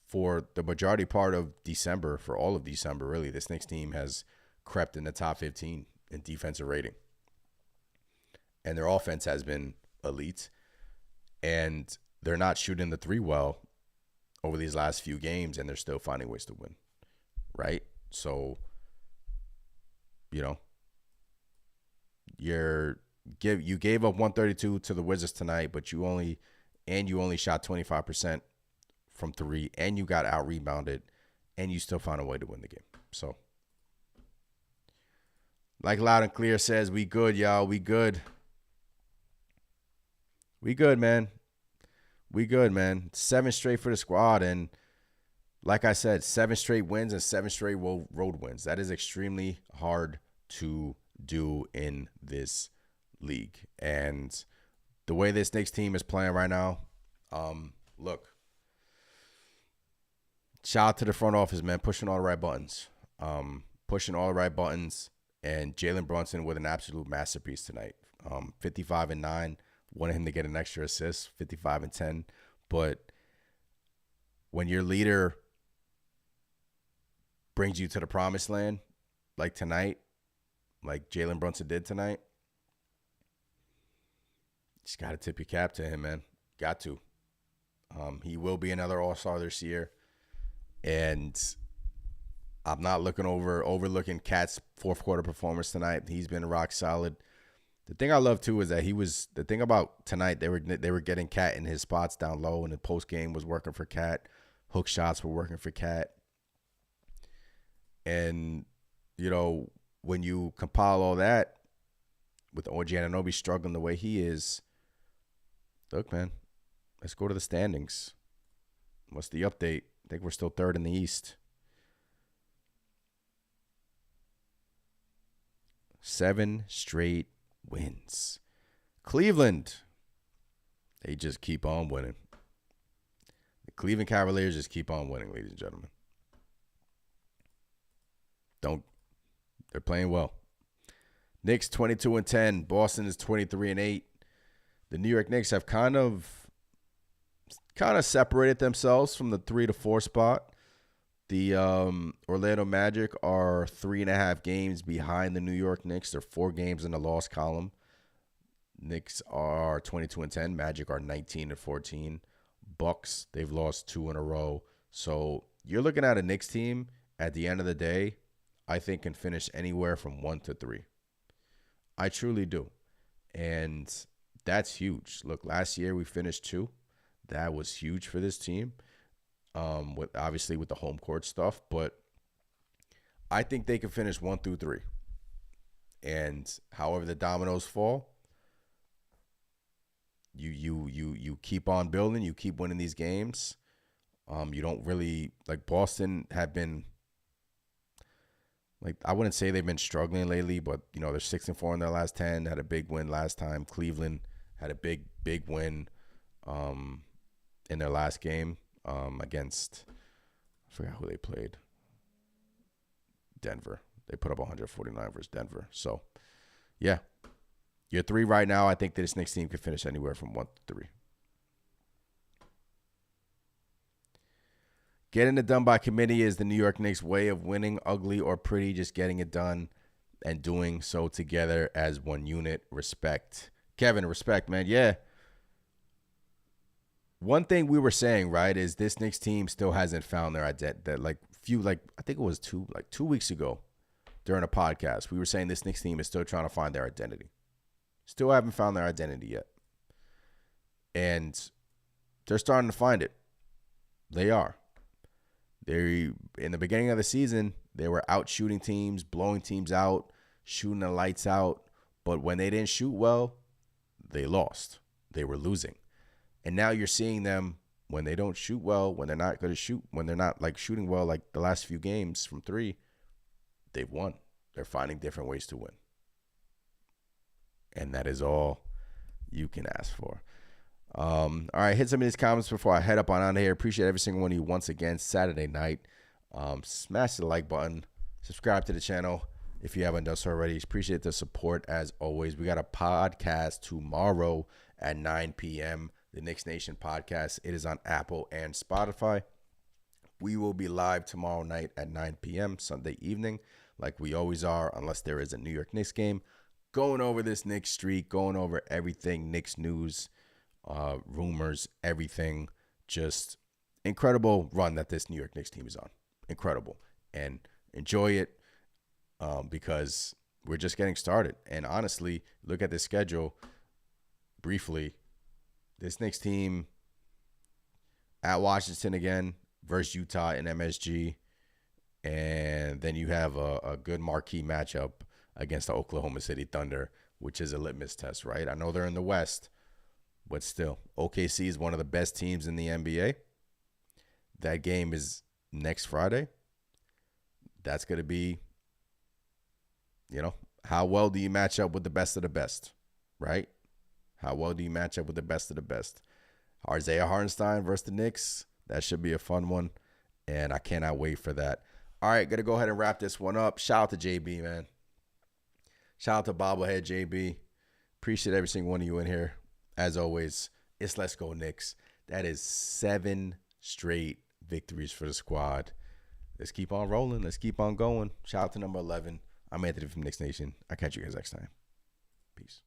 for the majority part of December, for all of December, really, this Knicks team has crept in the top 15 in defensive rating. And their offense has been elite. And they're not shooting the three well over these last few games, and they're still finding ways to win, right? So, you gave up 132 to the Wizards tonight, but you only shot 25% from three, and you got out rebounded, and you still found a way to win the game. So, like Loud and Clear says, we good, y'all. We good. We good, man. We good, man. 7 straight for the squad. And like I said, 7 straight wins and 7 straight road wins. That is extremely hard to do in this league. And the way this Knicks team is playing right now, look, shout out to the front office, man, pushing all the right buttons. And Jaylen Brunson with an absolute masterpiece tonight. 55-9. Wanted him to get an extra assist, 55-10. But when your leader brings you to the promised land, like tonight, like Jaylen Brunson did tonight, just got to tip your cap to him, man. Got to. He will be another All-Star this year. And I'm not overlooking Cat's fourth quarter performance tonight. He's been rock solid. The thing I love too is that the thing about tonight, they were getting Cat in his spots down low, and the post game was working for Cat. Hook shots were working for Cat. And when you compile all that with OG Anunoby struggling the way he is, look, man, let's go to the standings. What's the update? I think we're still third in the East. 7 straight wins. Cleveland, they just keep on winning. The Cleveland Cavaliers just keep on winning, ladies and gentlemen. They're playing well. Knicks 22-10. Boston is 23-8. The New York Knicks have kind of separated themselves from the 3 to 4 spot. The Orlando Magic are 3.5 games behind the New York Knicks. They're 4 games in the loss column. Knicks are 22-10. Magic are 19-14. Bucks, they've lost 2 in a row. So you're looking at a Knicks team at the end of the day, I think can finish anywhere from 1 to 3. I truly do. And that's huge. Look, last year we finished 2. That was huge for this team. With the home court stuff, but I think they can finish 1 through 3. And however the dominoes fall, you keep on building, you keep winning these games. You don't really like Boston have been I wouldn't say they've been struggling lately, but they're 6-4 in their last 10. Had a big win last time. Cleveland had a big win in their last game. Against, I forgot who they played. Denver. They put up 149 versus Denver. So, yeah. You're 3 right now. I think that this Knicks team could finish anywhere from 1 to 3. Getting it done by committee is the New York Knicks' way of winning, ugly or pretty, just getting it done and doing so together as one unit. Respect. Kevin, respect, man. Yeah. One thing we were saying, right, is this Knicks team still hasn't found their identity. I think it was 2 weeks ago during a podcast, we were saying this Knicks team is still trying to find their identity. Still haven't found their identity yet. And they're starting to find it. They are. In the beginning of the season, they were out shooting teams, blowing teams out, shooting the lights out. But when they didn't shoot well, they lost. They were losing. And now you're seeing them when they don't shoot well, when they're not going to shoot, when they're not shooting well like the last few games from 3, they've won. They're finding different ways to win. And that is all you can ask for. All right, hit some of these comments before I head up on out of here. Appreciate every single one of you once again. Saturday night. Smash the like button. Subscribe to the channel if you haven't done so already. Appreciate the support as always. We got a podcast tomorrow at 9 p.m. The Knicks Nation podcast. It is on Apple and Spotify. We will be live tomorrow night at 9 p.m. Sunday evening, like we always are, unless there is a New York Knicks game. Going over this Knicks streak, going over everything, Knicks news, rumors, everything. Just incredible run that this New York Knicks team is on. Incredible. And enjoy it because we're just getting started. And honestly, look at the schedule briefly. This Knicks team at Washington again versus Utah in MSG. And then you have a good marquee matchup against the Oklahoma City Thunder, which is a litmus test, right? I know they're in the West, but still, OKC is one of the best teams in the NBA. That game is next Friday. That's going to be, how well do you match up with the best of the best, right? How well do you match up with the best of the best? Isaiah Hartenstein versus the Knicks. That should be a fun one, and I cannot wait for that. All right, going to go ahead and wrap this one up. Shout out to JB, man. Shout out to Bobblehead JB. Appreciate every single one of you in here. As always, it's Let's Go Knicks. That is 7 straight victories for the squad. Let's keep on rolling. Let's keep on going. Shout out to number 11. I'm Anthony from Knicks Nation. I'll catch you guys next time. Peace.